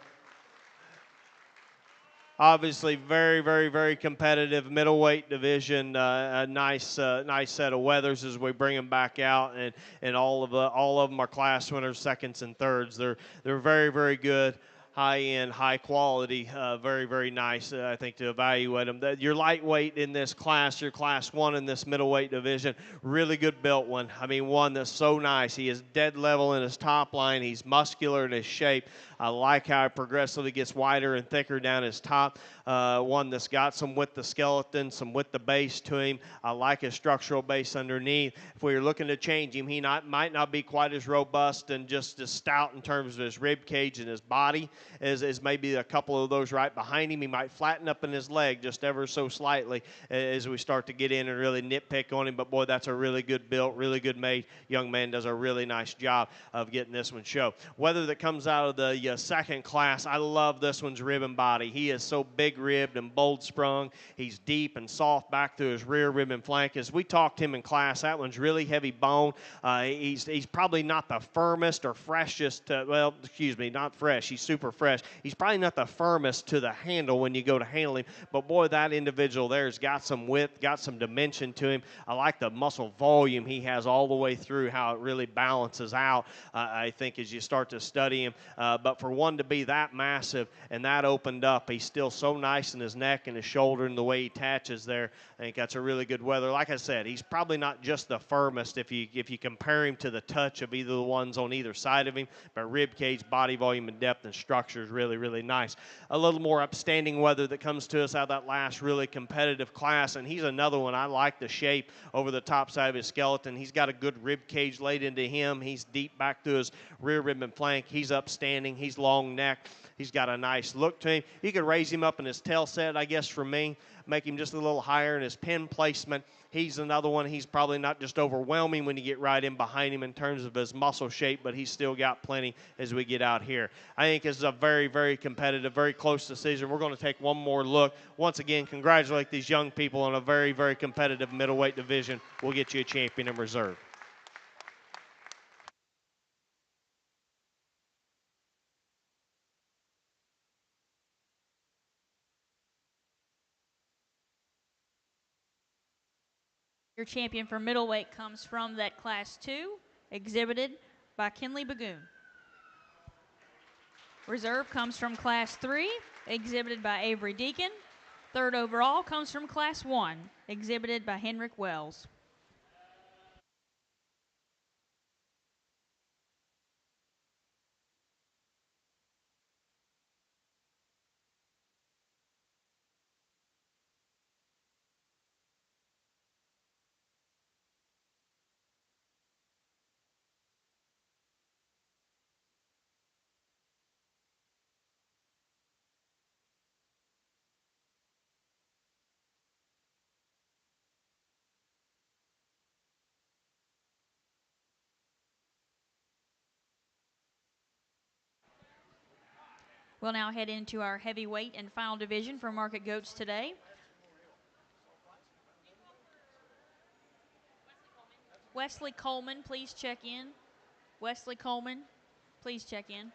Obviously, very, very, very competitive middleweight division. A nice set of weathers as we bring them back out, and all of them are class winners, seconds, and thirds. They're very, very good. High end, high quality, very, very nice, I think, to evaluate them. Your lightweight in this class, your Class 1 in this middleweight division, really good built one. I mean, one that's so nice. He is dead level in his top line. He's muscular in his shape. I like how it progressively gets wider and thicker down his top. One that's got some width the skeleton, some width the base to him. I like his structural base underneath. If we were looking to change him, he might not be quite as robust and just as stout in terms of his rib cage and his body as maybe a couple of those right behind him. He might flatten up in his leg just ever so slightly as we start to get in and really nitpick on him. But, boy, that's a really good built, really good made young man. Does a really nice job of getting this one show. Whether that comes out of the second class, I love this one's rib and body. He is so big-ribbed and bold-sprung. He's deep and soft back through his rear rib and flank. As we talked him in class, that one's really heavy bone. He's probably not the firmest or freshest. Well, excuse me, not fresh. He's super fresh. He's probably not the firmest to the handle when you go to handle him. But, boy, that individual there has got some width, got some dimension to him. I like the muscle volume he has all the way through, how it really balances out, I think, as you start to study him. But for one to be that massive and that opened up, he's still so nice in his neck and his shoulder and the way he attaches there. I think that's a really good weather. Like I said, he's probably not just the firmest if you compare him to the touch of either the ones on either side of him, but rib cage, body volume, and depth and structure is really, really nice. A little more upstanding weather that comes to us out of that last really competitive class, and he's another one. I like the shape over the top side of his skeleton. He's got a good rib cage laid into him. He's deep back through his rear rib and flank. He's upstanding. He's long neck. He's got a nice look to him. You could raise him up in his tail set, I guess, for me, make him just a little higher in his pin placement. He's another one. He's probably not just overwhelming when you get right in behind him in terms of his muscle shape, but he's still got plenty as we get out here. I think this is a very, very competitive, very close decision. We're going to take one more look. Once again, congratulate these young people on a very, very competitive middleweight division. We'll get you a champion in reserve. Your champion for middleweight comes from that Class 2, exhibited by Kenley Bagoon. Reserve comes from Class 3, exhibited by Avery Deacon. Third overall comes from Class 1, exhibited by Henrik Wells. We'll now head into our heavyweight and final division for Market Goats today. Wesley Coleman, please check in. Wesley Coleman, please check in.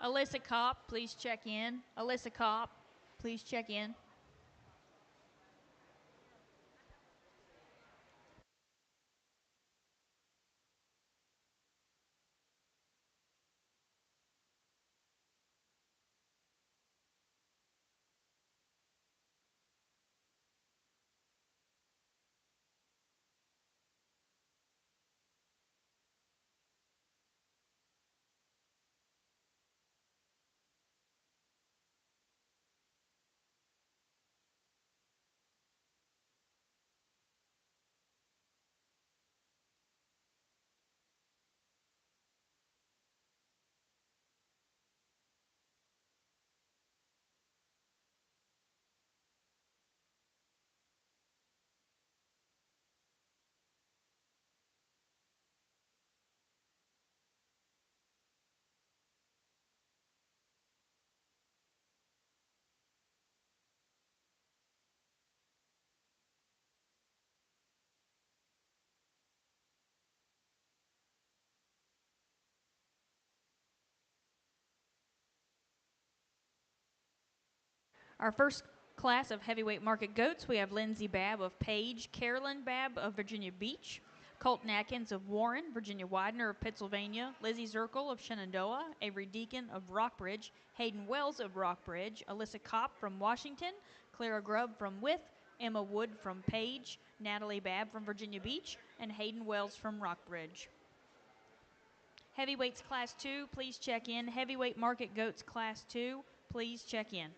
Alyssa Kopp, please check in. Alyssa Kopp, please check in. Our first class of heavyweight market goats, we have Lindsay Babb of Page, Carolyn Babb of Virginia Beach, Colton Atkins of Warren, Virginia Widener of Pennsylvania, Lizzie Zirkle of Shenandoah, Avery Deacon of Rockbridge, Hayden Wells of Rockbridge, Alyssa Kopp from Washington, Clara Grubb from Wythe, Emma Wood from Page, Natalie Babb from Virginia Beach, and Hayden Wells from Rockbridge. Heavyweights Class 2, please check in. Heavyweight Market Goats Class 2, please check in.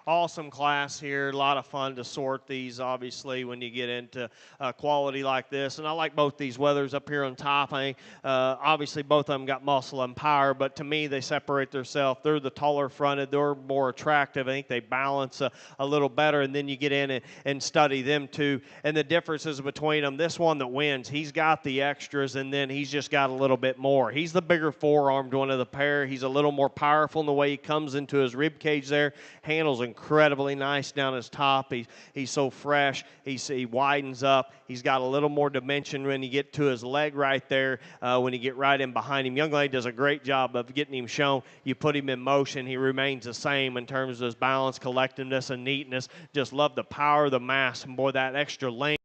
Awesome class here. A lot of fun to sort these, obviously, when you get into quality like this. And I like both these weathers up here on top. I think, obviously, both of them got muscle and power, but to me, they separate themselves. They're the taller fronted. They're more attractive. I think they balance a little better. And then you get in and study them too. And the differences between them. This one that wins, he's got the extras, and then he's just got a little bit more. He's the bigger four-armed one of the pair. He's a little more powerful in the way he comes into his rib cage there. Handles incredibly nice down his top. He's so fresh. He widens up. He's got a little more dimension when you get to his leg right there, when you get right in behind him. Young lady does a great job of getting him shown. You put him in motion, he remains the same in terms of his balance, collectiveness, and neatness. Just love the power, the mass, and boy, that extra length,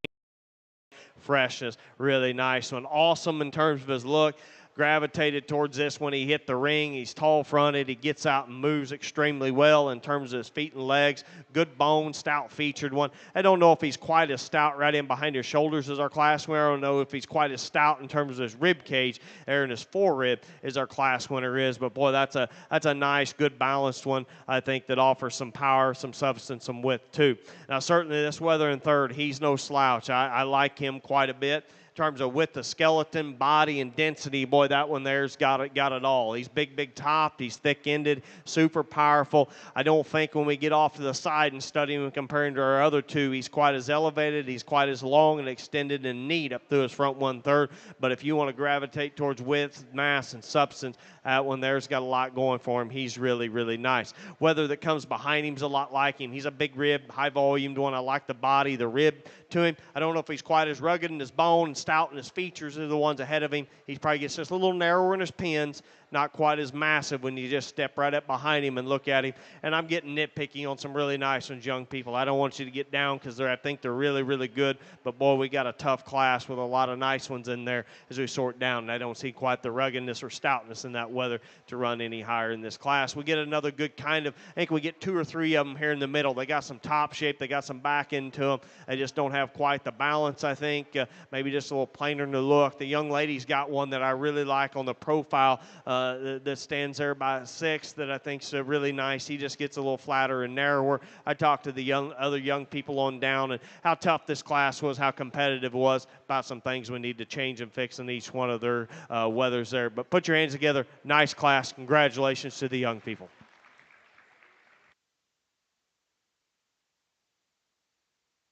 freshness, really nice one. Awesome in terms of his look. Gravitated towards this when he hit the ring. He's tall fronted. He gets out and moves extremely well in terms of his feet and legs. Good bone, stout featured one. I don't know if he's quite as stout right in behind his shoulders as our class winner. I don't know if he's quite as stout in terms of his rib cage there in his forerib as our class winner is. But boy, that's a nice, good balanced one. I think that offers some power, some substance, some width too. Now certainly this weather in third, he's no slouch. I like him quite a bit. In terms of width of skeleton, body, and density, boy, that one there's got it all. He's big topped. He's thick-ended, super powerful. I don't think when we get off to the side and study him and compare him to our other two, he's quite as elevated. He's quite as long and extended and neat up through his front 1/3. But if you want to gravitate towards width, mass, and substance, that one there's got a lot going for him. He's really, really nice. Weather that comes behind him's a lot like him. He's a big rib, high-volumed one. I like the body, the rib to him. I don't know if he's quite as rugged in his bone and stout in his features as the ones ahead of him. He probably gets just a little narrower in his pins, not quite as massive when you just step right up behind him and look at him. And I'm getting nitpicky on some really nice ones, young people. I don't want you to get down because I think they're really, really good. But, boy, we got a tough class with a lot of nice ones in there as we sort down. And I don't see quite the ruggedness or stoutness in that weather to run any higher in this class. We get another good kind of, I think we get 2 or 3 of them here in the middle. They got some top shape. They got some back into them. They just don't have quite the balance, I think. Maybe just a little plainer in the look. The young lady's got one that I really like on the profile that stands there by 6 that I think's really nice. He just gets a little flatter and narrower. I talked to the other young people on down and how tough this class was, how competitive it was, about some things we need to change and fix in each one of their weathers there. But put your hands together. Nice class. Congratulations to the young people.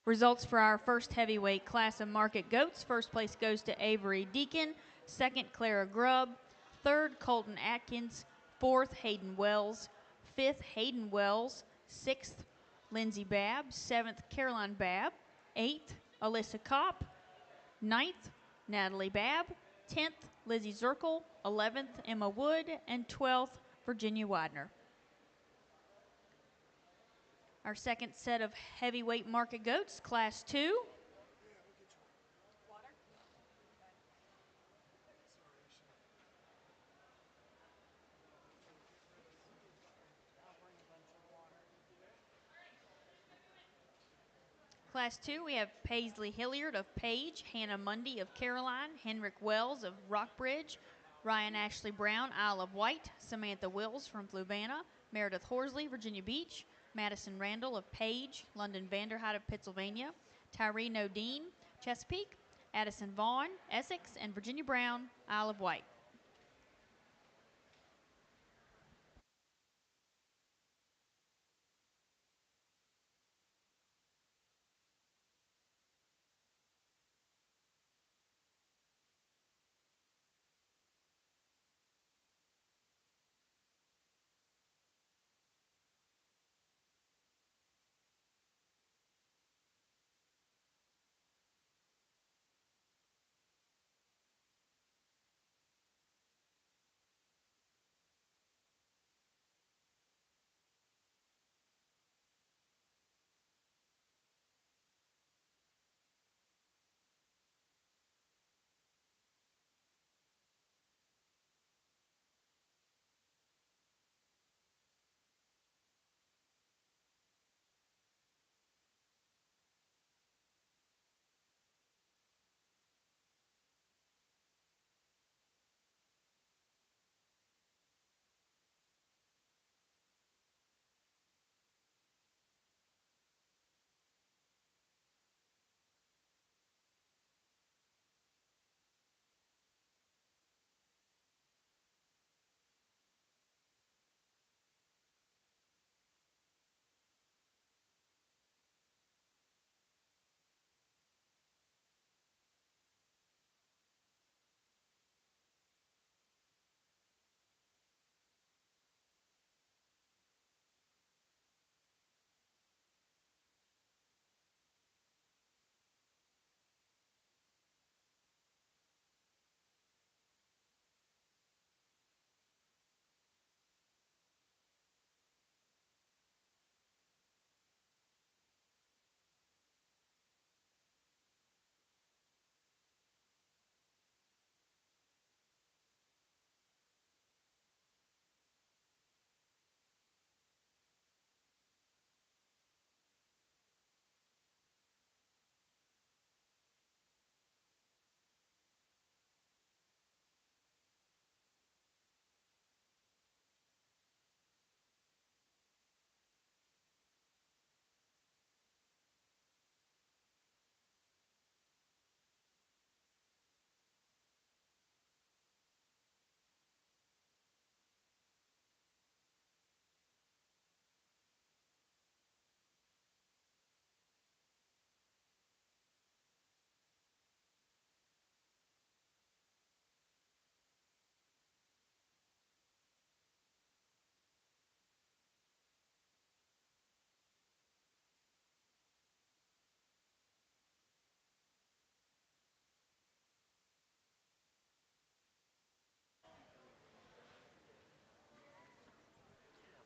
Results for our first heavyweight class of market goats. First place goes to Avery Deacon. Second, Clara Grubb. Third, Colton Atkins. Fourth, Hayden Wells. Fifth, Hayden Wells. Sixth, Lindsey Babb. Seventh, Caroline Babb. Eighth, Alyssa Kopp. Ninth, Natalie Babb. 10th, Lizzie Zirkle. 11th, Emma Wood. And 12th, Virginia Widener. Our second set of heavyweight market goats, Class 2. Class 2, we have Paisley Hilliard of Page, Hannah Mundy of Caroline, Henrik Wells of Rockbridge, Ryan Ashley Brown, Isle of Wight, Samantha Wills from Fluvanna, Meredith Horsley, Virginia Beach, Madison Randall of Page, London Vanderhyde of Pennsylvania, Tyree Odine, Chesapeake, Addison Vaughn, Essex, and Virginia Brown, Isle of Wight.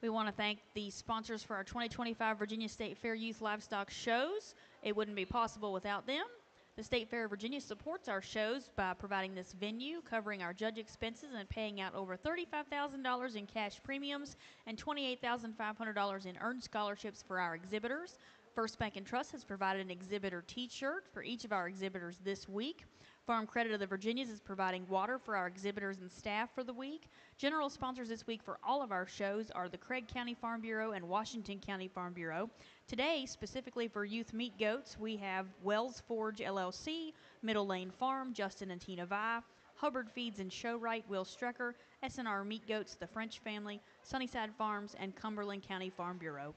We want to thank the sponsors for our 2025 Virginia State Fair Youth Livestock Shows. It wouldn't be possible without them. The State Fair of Virginia supports our shows by providing this venue, covering our judge expenses, and paying out over $35,000 in cash premiums and $28,500 in earned scholarships for our exhibitors. First Bank and Trust has provided an exhibitor T-shirt for each of our exhibitors this week. Farm Credit of the Virginias is providing water for our exhibitors and staff for the week. General sponsors this week for all of our shows are the Craig County Farm Bureau and Washington County Farm Bureau. Today, specifically for Youth Meat Goats, we have Wells Forge LLC, Middle Lane Farm, Justin and Tina Vi, Hubbard Feeds and Showright, Will Strecker, SNR Meat Goats, The French Family, Sunnyside Farms, and Cumberland County Farm Bureau.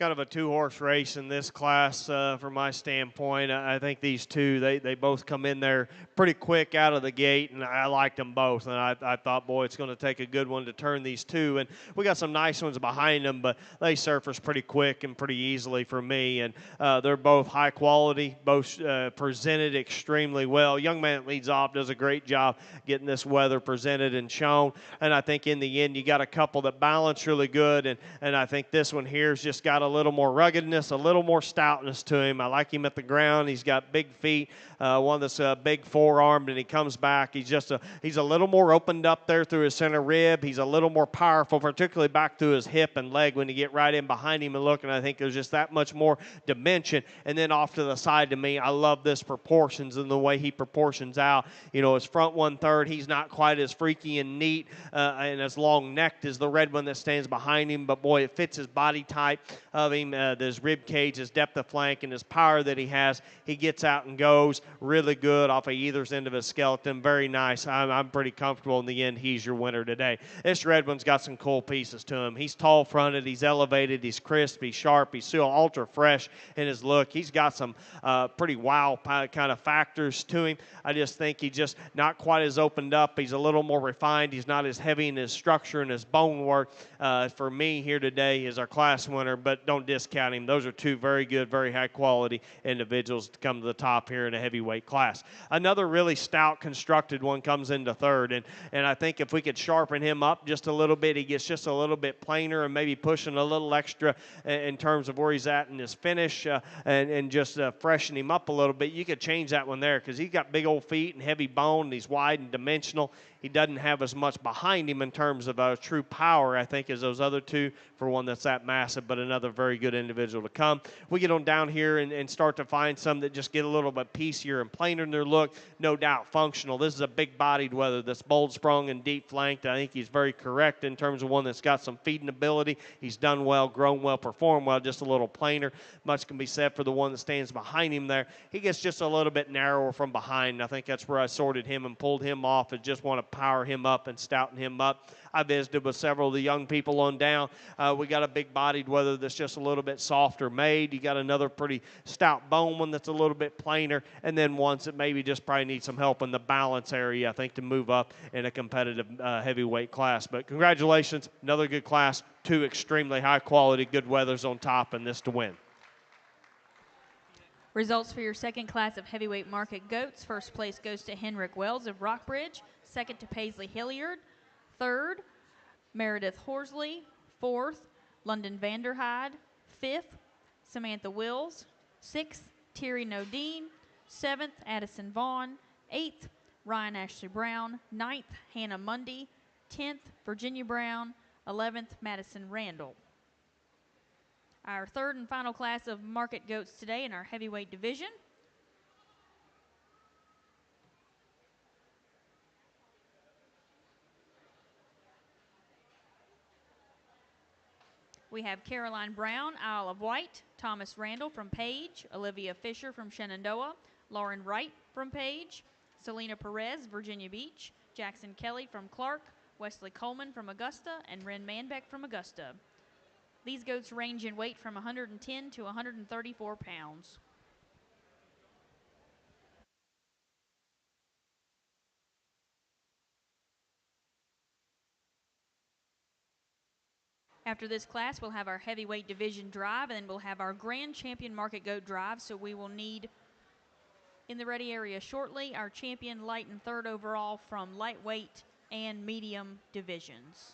kind of a two-horse race in this class from my standpoint. I think these two, they both come in there pretty quick out of the gate, and I liked them both. And I thought, boy, it's going to take a good one to turn these two. And we got some nice ones behind them, but they surface pretty quick and pretty easily for me. And they're both high quality, both presented extremely well. Young man that leads off does a great job getting this weather presented and shown. And I think in the end, you got a couple that balance really good. And I think this one here's just got a little more ruggedness, a little more stoutness to him. I like him at the ground. He's got big feet, one that's big forearmed, and he comes back. He's a little more opened up there through his center rib. He's a little more powerful, particularly back through his hip and leg when you get right in behind him and look. And I think there's just that much more dimension. And then off to the side to me, I love this proportions and the way he proportions out. You know, his front 1/3, he's not quite as freaky and neat and as long necked as the red one that stands behind him. But boy, it fits his body type of him, his rib cage, his depth of flank, and his power that he has. He gets out and goes really good off of either end of his skeleton. Very nice. I'm pretty comfortable in the end. He's your winner today. This red one's got some cool pieces to him. He's tall fronted. He's elevated. He's crisp. He's sharp. He's still ultra fresh in his look. He's got some pretty wow kind of factors to him. I just think he's just not quite as opened up. He's a little more refined. He's not as heavy in his structure and his bone work. For me here today is our class winner, but don't discount him. Those are two very good, very high quality individuals to come to the top here in a heavyweight class. Another really stout constructed one comes into third, and I think if we could sharpen him up just a little bit, he gets just a little bit plainer and maybe pushing a little extra in terms of where he's at in his finish and just freshen him up a little bit. You could change that one there because he's got big old feet and heavy bone, and he's wide and dimensional. He doesn't have as much behind him in terms of true power, I think, as those other two for one that's that massive, but another very good individual to come. We get on down here and start to find some that just get a little bit piecier and plainer in their look, no doubt functional. This is a big-bodied weather that's bold-sprung and deep-flanked. I think he's very correct in terms of one that's got some feeding ability. He's done well, grown well, performed well, just a little plainer. Much can be said for the one that stands behind him there. He gets just a little bit narrower from behind. I think that's where I sorted him and pulled him off and just want to power him up and stouten him up. I visited with several of the young people on down. We got a big-bodied weather that's just a little bit softer made. You got another pretty stout bone one that's a little bit plainer, and then ones that maybe just probably need some help in the balance area, I think, to move up in a competitive heavyweight class. But congratulations, another good class, two extremely high-quality, good weathers on top, and this to win. Results for your second class of heavyweight market goats. First place goes to Henrik Wells of Rockbridge. Second to Paisley Hilliard. Third, Meredith Horsley. Fourth, London Vanderhyde. Fifth, Samantha Wills. Sixth, Terry Nodine. Seventh, Addison Vaughn. Eighth, Ryan Ashley Brown. Ninth, Hannah Mundy. 10th, Virginia Brown. 11th, Madison Randall. Our third and final class of market goats today in our heavyweight division. We have Caroline Brown, Isle of Wight, Thomas Randall from Page, Olivia Fisher from Shenandoah, Lauren Wright from Page, Selena Perez, Virginia Beach, Jackson Kelly from Clark, Wesley Coleman from Augusta, and Ren Manbeck from Augusta. These goats range in weight from 110 to 134 pounds. After this class, we'll have our heavyweight division drive, and then we'll have our grand champion market goat drive. So we will need in the ready area shortly our champion light and third overall from lightweight and medium divisions.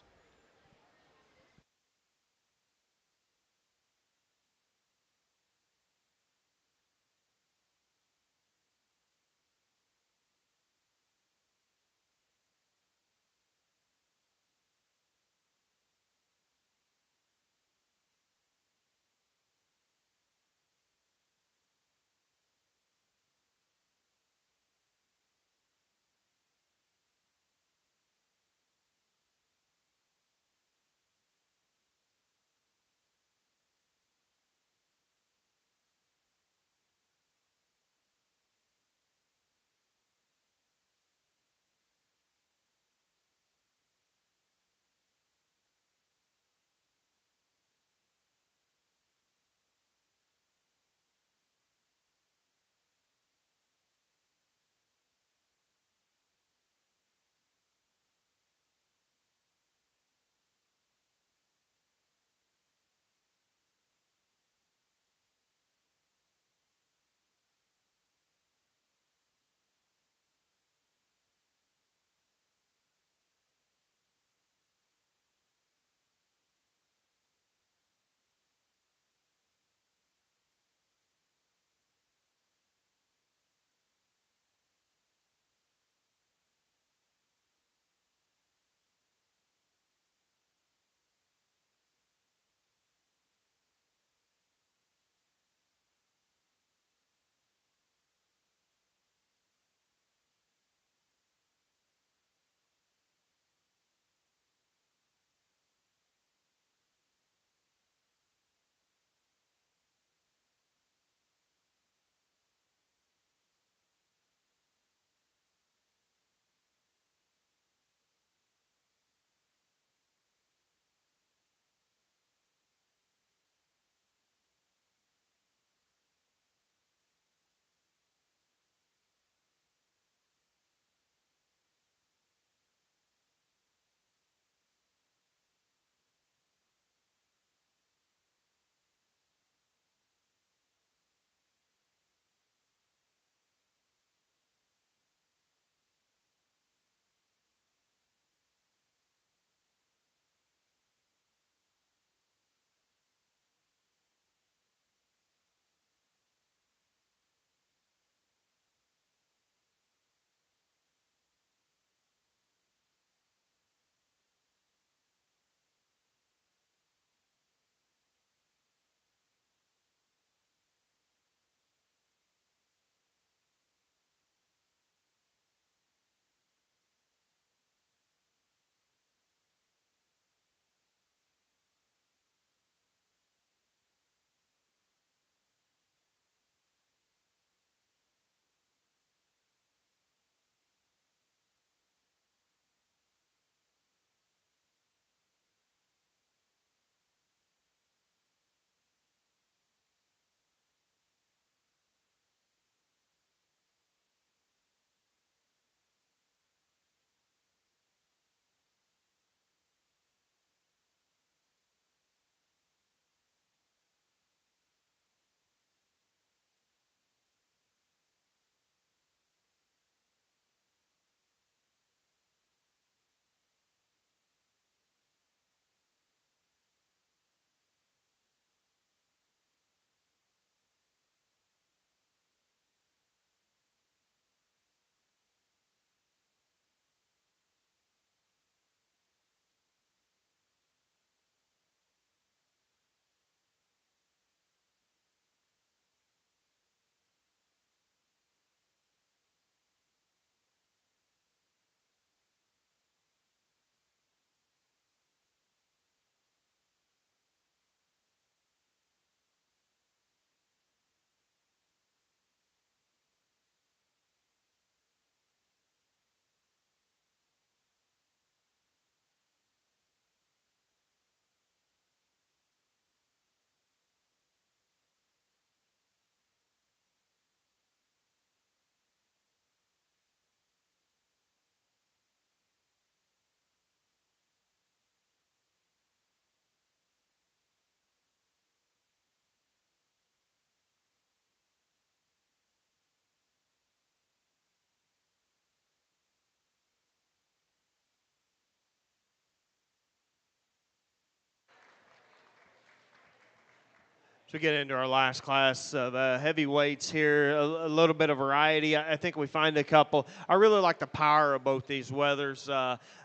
So we get into our last class of heavyweights here, a little bit of variety. I think we find a couple. I really like the power of both these Weathers.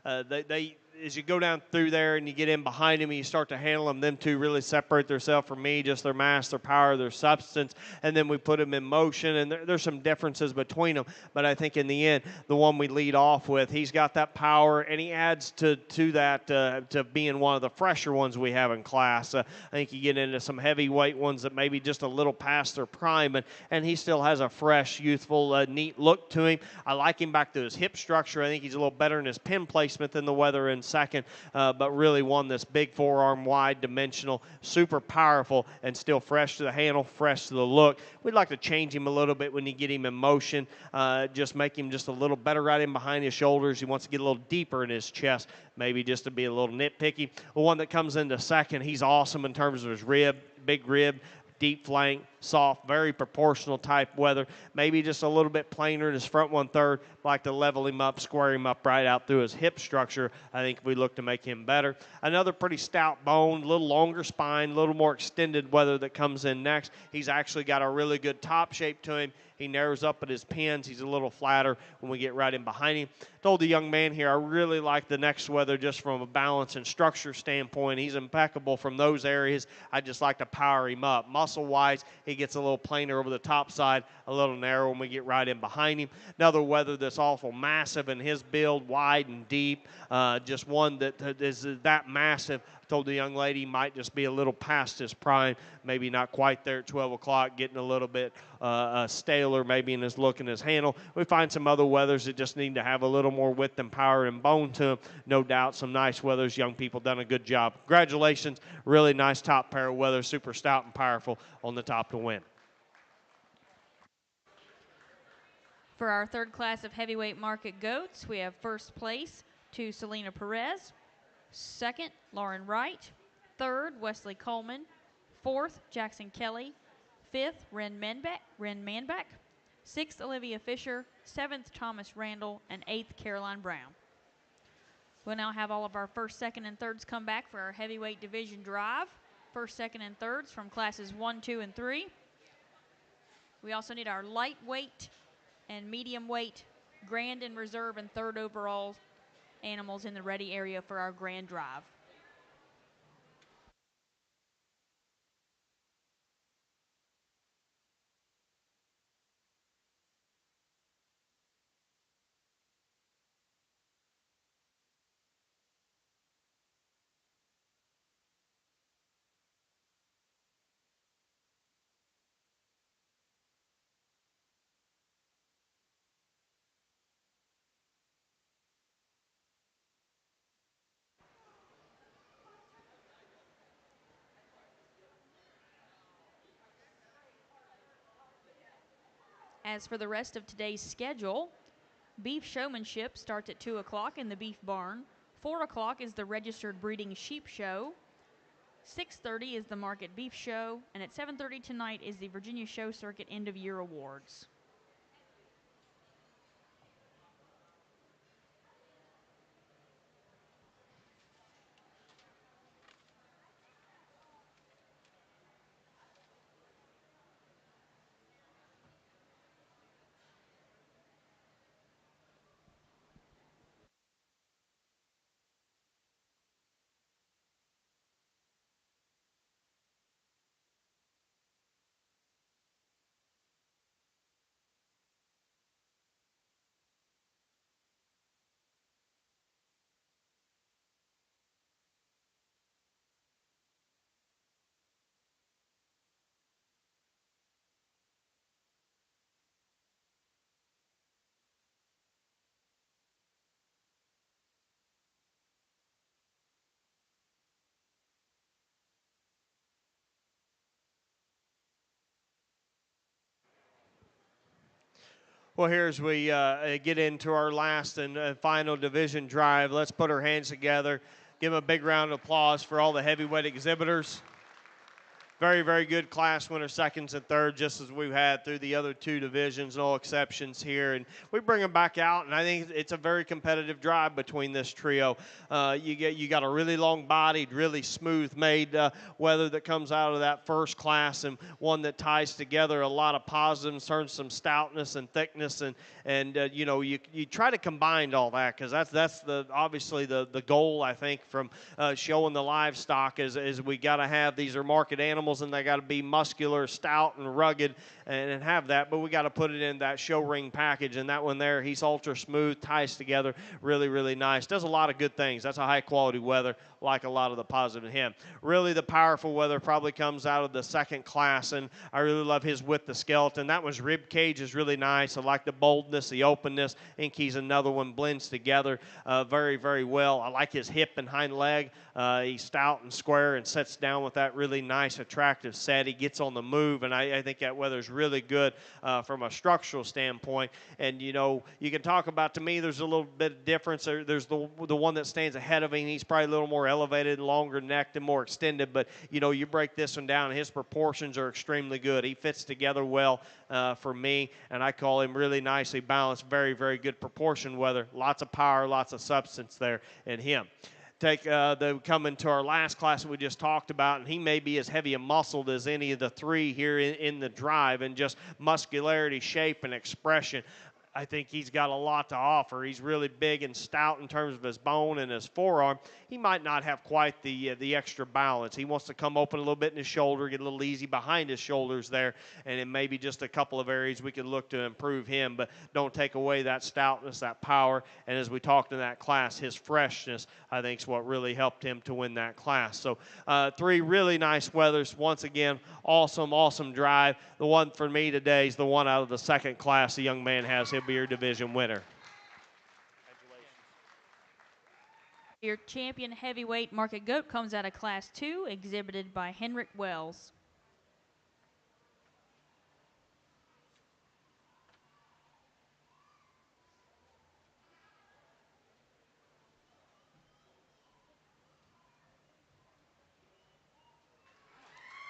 They as you go down through there and you get in behind them and you start to handle them, them two really separate themselves from me, just their mass, their power, their substance, and then we put them in motion, and there's some differences between them, but I think in the end, the one we lead off with, he's got that power, and he adds to that to being one of the fresher ones we have in class. I think you get into some heavyweight ones that maybe just a little past their prime, and he still has a fresh, youthful, neat look to him. I like him back to his hip structure. I think he's a little better in his pin placement than the Weather in second, but really won this big forearm wide dimensional, super powerful, and still fresh to the handle, fresh to the look. We'd like to change him a little bit when you get him in motion, just make him just a little better right in behind his shoulders. He wants to get a little deeper in his chest, maybe just to be a little nitpicky. The one that comes into second, he's awesome in terms of his rib, big rib, deep flank, soft, very proportional type Weather. Maybe just a little bit plainer in his front 1/3. Like to level him up, square him up right out through his hip structure. I think we look to make him better. Another pretty stout bone, a little longer spine, a little more extended Weather that comes in next. He's actually got a really good top shape to him. He narrows up at his pins. He's a little flatter when we get right in behind him. Told the young man here I really like the next Weather just from a balance and structure standpoint. He's impeccable from those areas. I just like to power him up. Muscle-wise, he gets a little plainer over the top side, a little narrow when we get right in behind him. Another Weather that's awful massive in his build, wide and deep. Just one that is that massive. Told the young lady he might just be a little past his prime, maybe not quite there at 12 o'clock, getting a little bit staler maybe in his look and his handle. We find some other Weathers that just need to have a little more width and power and bone to them. No doubt some nice Weathers. Young people done a good job. Congratulations. Really nice top pair of Weathers, super stout and powerful on the top to win. For our third class of heavyweight market goats, we have first place to Selena Perez. Second, Lauren Wright. Third, Wesley Coleman. Fourth, Jackson Kelly. Fifth, Ren Manbeck. Sixth, Olivia Fisher. Seventh, Thomas Randall. And eighth, Caroline Brown. We'll now have all of our first, second, and thirds come back for our heavyweight division drive. First, second, and thirds from classes 1, 2, and 3. We also need our lightweight and medium weight, grand and reserve, and third overall animals in the ready area for our grand drive. As for the rest of today's schedule, beef showmanship starts at 2 o'clock in the beef barn. 4 o'clock is the registered breeding sheep show. 6:30 is the market beef show. And at 7:30 tonight is the Virginia Show Circuit end of year awards. Well, here as we get into our last and final division drive, let's put our hands together. Give them a big round of applause for all the heavyweight exhibitors. very, very good class winner, seconds and third, just as we've had through the other two divisions, no exceptions here. And we bring them back out, and I think it's a very competitive drive between this trio. You got a really long-bodied, really smooth-made weather that comes out of that first class, and one that ties together a lot of positives, turns some stoutness and thickness, and you try to combine all that, because that's the obviously the goal, I think, from showing the livestock is we got to have, these are market animals, and they got to be muscular, stout, and rugged, and have that, but we got to put it in that show ring package. And that one there, he's ultra smooth, ties together really, really nice, does a lot of good things. That's a high quality weather, like a lot of the positive in him. Really, the powerful weather probably comes out of the second class, and I really love his With the Skeleton. That one's rib cage is really nice. I like the boldness, the openness. I think he's another one, blends together very, very well. I like his hip and hind leg. He's stout and square and sets down with that really nice, attractive set. He gets on the move, and I think that weather's really good from a structural standpoint. And, you can talk about, to me, there's a little bit of difference. There's the one that stands ahead of him. He's probably a little more elevated, longer necked, and more extended. But, you break this one down, and his proportions are extremely good. He fits together well for me, and I call him really nicely balanced, very, very good proportion weather. Lots of power, lots of substance there in him. Coming to our last class that we just talked about, and he may be as heavy and muscled as any of the three here in the drive, and just muscularity, shape, and expression. I think he's got a lot to offer. He's really big and stout in terms of his bone and his forearm. He might not have quite the extra balance. He wants to come open a little bit in his shoulder, get a little easy behind his shoulders there, and it may be just a couple of areas we could look to improve him, but don't take away that stoutness, that power, and as we talked in that class, his freshness, I think, is what really helped him to win that class. So three really nice weathers. Once again, awesome drive. The one for me today is the one out of the second class the young man has. He'll be your division winner. Your champion heavyweight market goat comes out of Class 2, exhibited by Henrik Wells.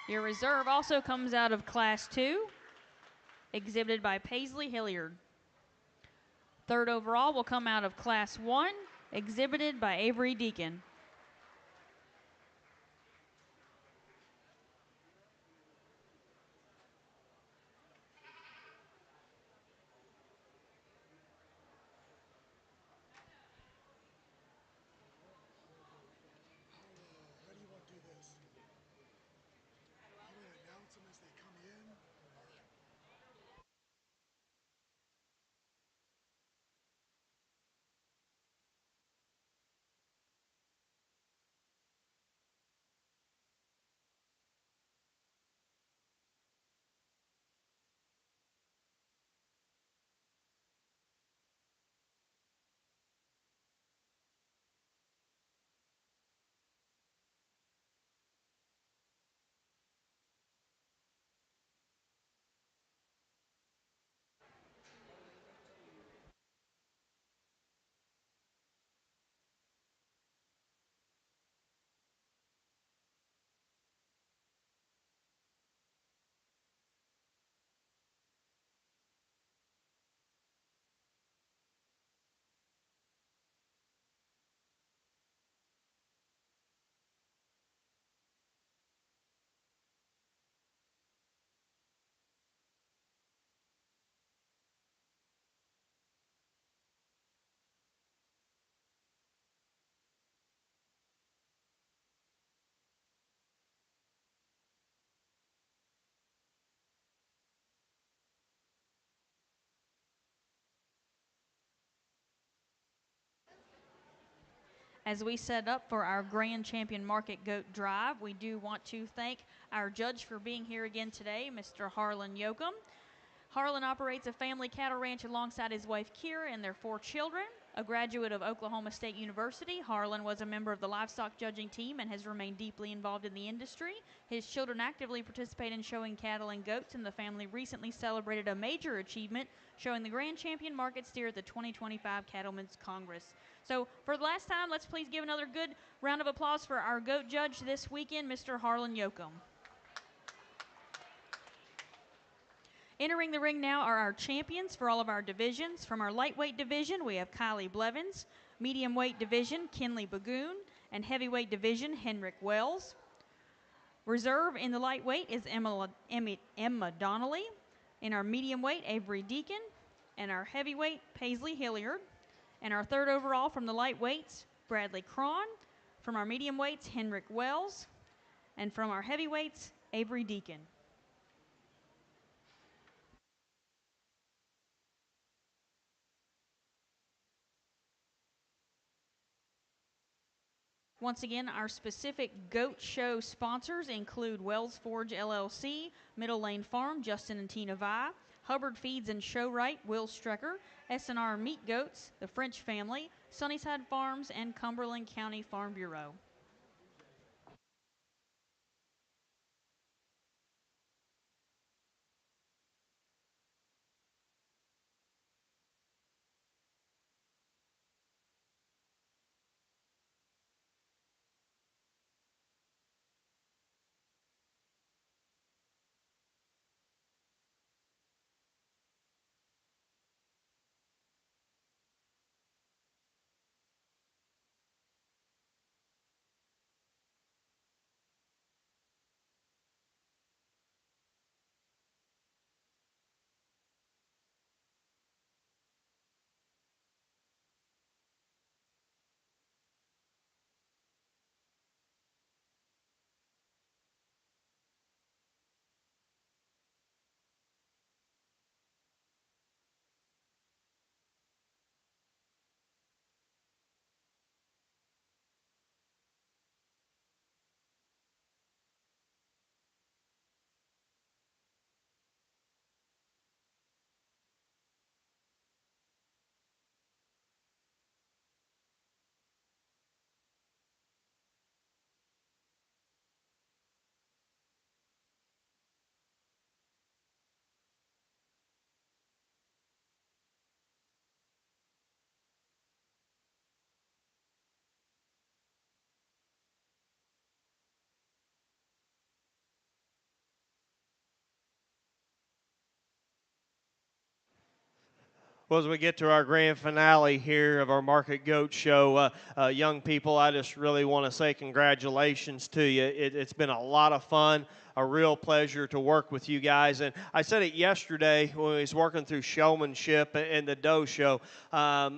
Your reserve also comes out of Class 2, exhibited by Paisley Hilliard. Third overall will come out of Class 1, exhibited by Avery Deacon. As we set up for our Grand Champion Market Goat Drive, we do want to thank our judge for being here again today, Mr. Harlan Yoakum. Harlan operates a family cattle ranch alongside his wife Kira and their 4 children. A graduate of Oklahoma State University, Harlan was a member of the livestock judging team and has remained deeply involved in the industry. His children actively participate in showing cattle and goats, and the family recently celebrated a major achievement, showing the Grand Champion Market Steer at the 2025 Cattlemen's Congress. So for the last time, let's please give another good round of applause for our goat judge this weekend, Mr. Harlan Yoakum. Entering the ring now are our champions for all of our divisions. From our lightweight division, we have Kylie Blevins. Medium weight division, Kinley Bagoon. And heavyweight division, Henrik Wells. Reserve in the lightweight is Emma Donnelly. In our medium weight, Avery Deacon. And our heavyweight, Paisley Hilliard. And our third overall from the lightweights, Bradley Cron. From our medium weights, Henrik Wells. And from our heavyweights, Avery Deacon. Once again, our specific GOAT Show sponsors include Wells Forge LLC, Middle Lane Farm, Justin and Tina Vi, Hubbard Feeds and Showright, Will Strecker, S&R Meat Goats, The French Family, Sunnyside Farms, and Cumberland County Farm Bureau. Well, as we get to our grand finale here of our Market Goat Show, young people, I just really want to say congratulations to you. It's been a lot of fun, a real pleasure to work with you guys. And I said it yesterday when we was working through showmanship and the Doe Show. I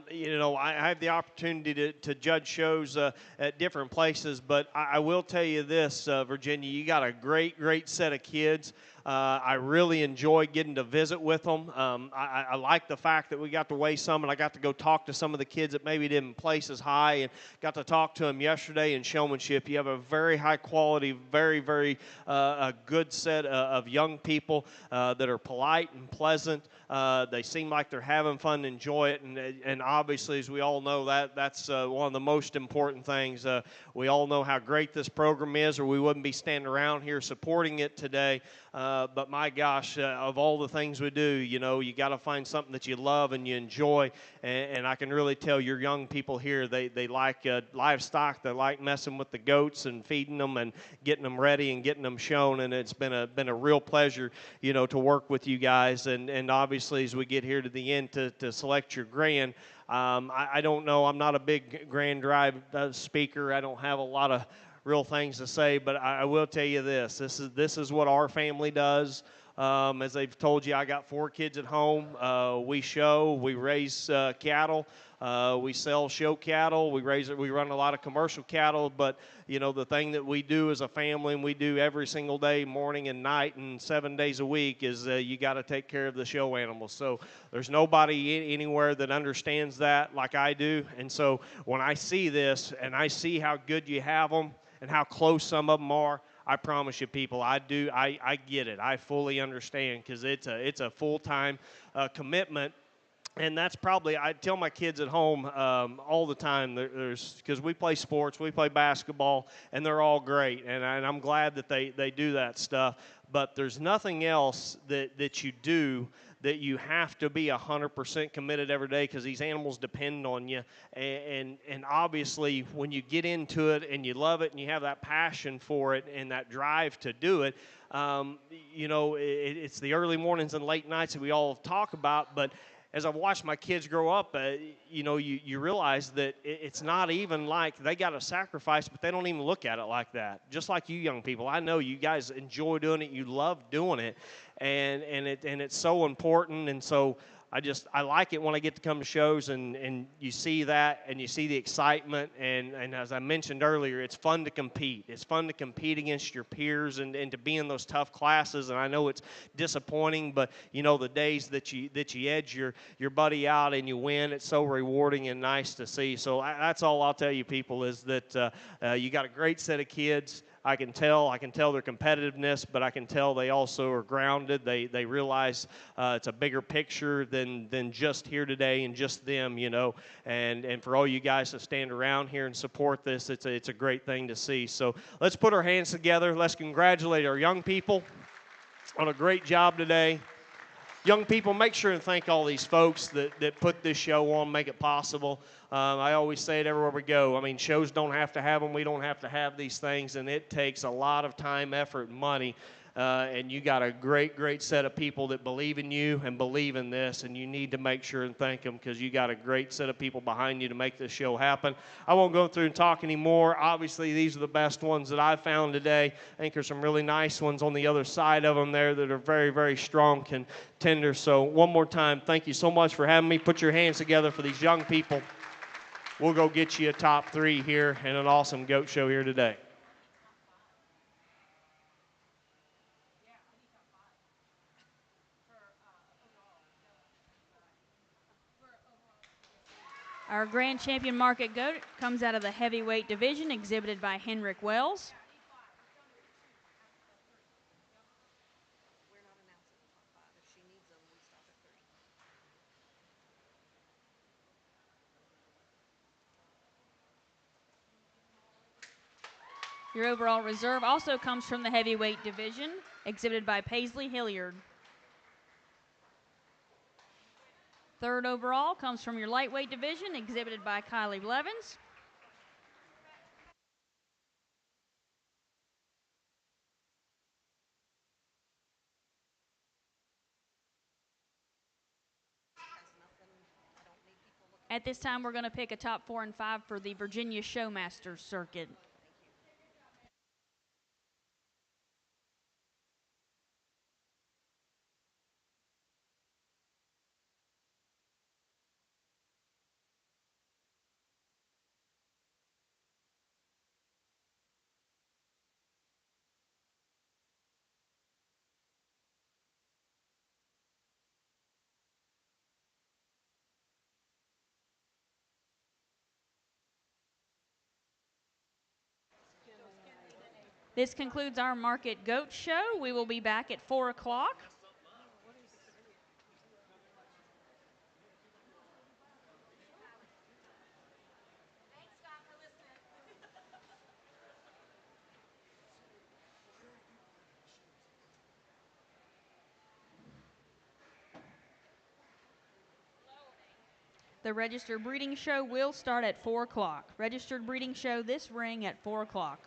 have the opportunity to judge shows at different places, but I will tell you this, Virginia, you got a great set of kids. I really enjoyed getting to visit with them. I like the fact that we got to weigh some, and I got to go talk to some of the kids that maybe didn't place as high, and got to talk to them yesterday in showmanship. You have a very high quality, very a good set of young people that are polite and pleasant. They seem like they're having fun and enjoy it, and obviously, as we all know, that's one of the most important things. We all know how great this program is, or we wouldn't be standing around here supporting it today. But my gosh, of all the things we do, you got to find something that you love and you enjoy. And I can really tell your young people here, they like livestock. They like messing with the goats and feeding them and getting them ready and getting them shown. And it's been a real pleasure, to work with you guys. And obviously, as we get here to the end to select your grand, I don't know. I'm not a big grand drive speaker. I don't have a lot of real things to say, but I will tell you this. This is what our family does. As they've told you, I got 4 kids at home. We show, we raise cattle, we sell show cattle, we run a lot of commercial cattle, but the thing that we do as a family and we do every single day, morning and night and 7 days a week, is you got to take care of the show animals. So there's nobody anywhere that understands that like I do. And so when I see this and I see how good you have them and how close some of them are, I promise you, people, I get it. I fully understand, because it's a full-time commitment. And that's probably, I tell my kids at home all the time, because we play sports, we play basketball, and they're all great. And I'm glad that they do that stuff. But there's nothing else that you do that you have to be 100% committed every day because these animals depend on you. And obviously, when you get into it and you love it and you have that passion for it and that drive to do it, you know, it's the early mornings and late nights that we all talk about, but as I've watched my kids grow up, you know, you realize that it's not even like they got to sacrifice, but they don't even look at it like that. Just like you young people, I know you guys enjoy doing it, you love doing it, and it's so important. And so I like it when I get to come to shows and you see that and you see the excitement. And as I mentioned earlier, it's fun to compete. It's fun to compete against your peers and to be in those tough classes. And I know it's disappointing, but you know, the days that you edge your buddy out and you win, it's so rewarding and nice to see. So that's all I'll tell you, people, is that you got a great set of kids. I can tell their competitiveness, but I can tell they also are grounded. They realize it's a bigger picture than just here today and just them, you know. And for all you guys to stand around here and support this, it's a great thing to see. So let's put our hands together. Let's congratulate our young people on a great job today. Young people, make sure and thank all these folks that put this show on, make it possible. I always say it everywhere we go. I mean, shows don't have to have them. We don't have to have these things, and it takes a lot of time, effort, and money. And you got a great set of people that believe in you and believe in this, and you need to make sure and thank them because you got a great set of people behind you to make this show happen. I won't go through and talk anymore. Obviously, these are the best ones that I found today. I think there's some really nice ones on the other side of them there that are very strong contenders. So one more time, thank you so much for having me. Put your hands together for these young people. We'll go get you a top 3 here and an awesome goat show here today. Our grand champion market goat comes out of the heavyweight division, exhibited by Henrik Wells. Your overall reserve also comes from the heavyweight division, exhibited by Paisley Hilliard. Third overall comes from your lightweight division, exhibited by Kylie Blevins. At this time, we're going to pick a top 4 and 5 for the Virginia Showmasters circuit. This concludes our market goat show. We will be back at 4 o'clock. The registered breeding show will start at 4 o'clock. Registered breeding show this ring at 4 o'clock.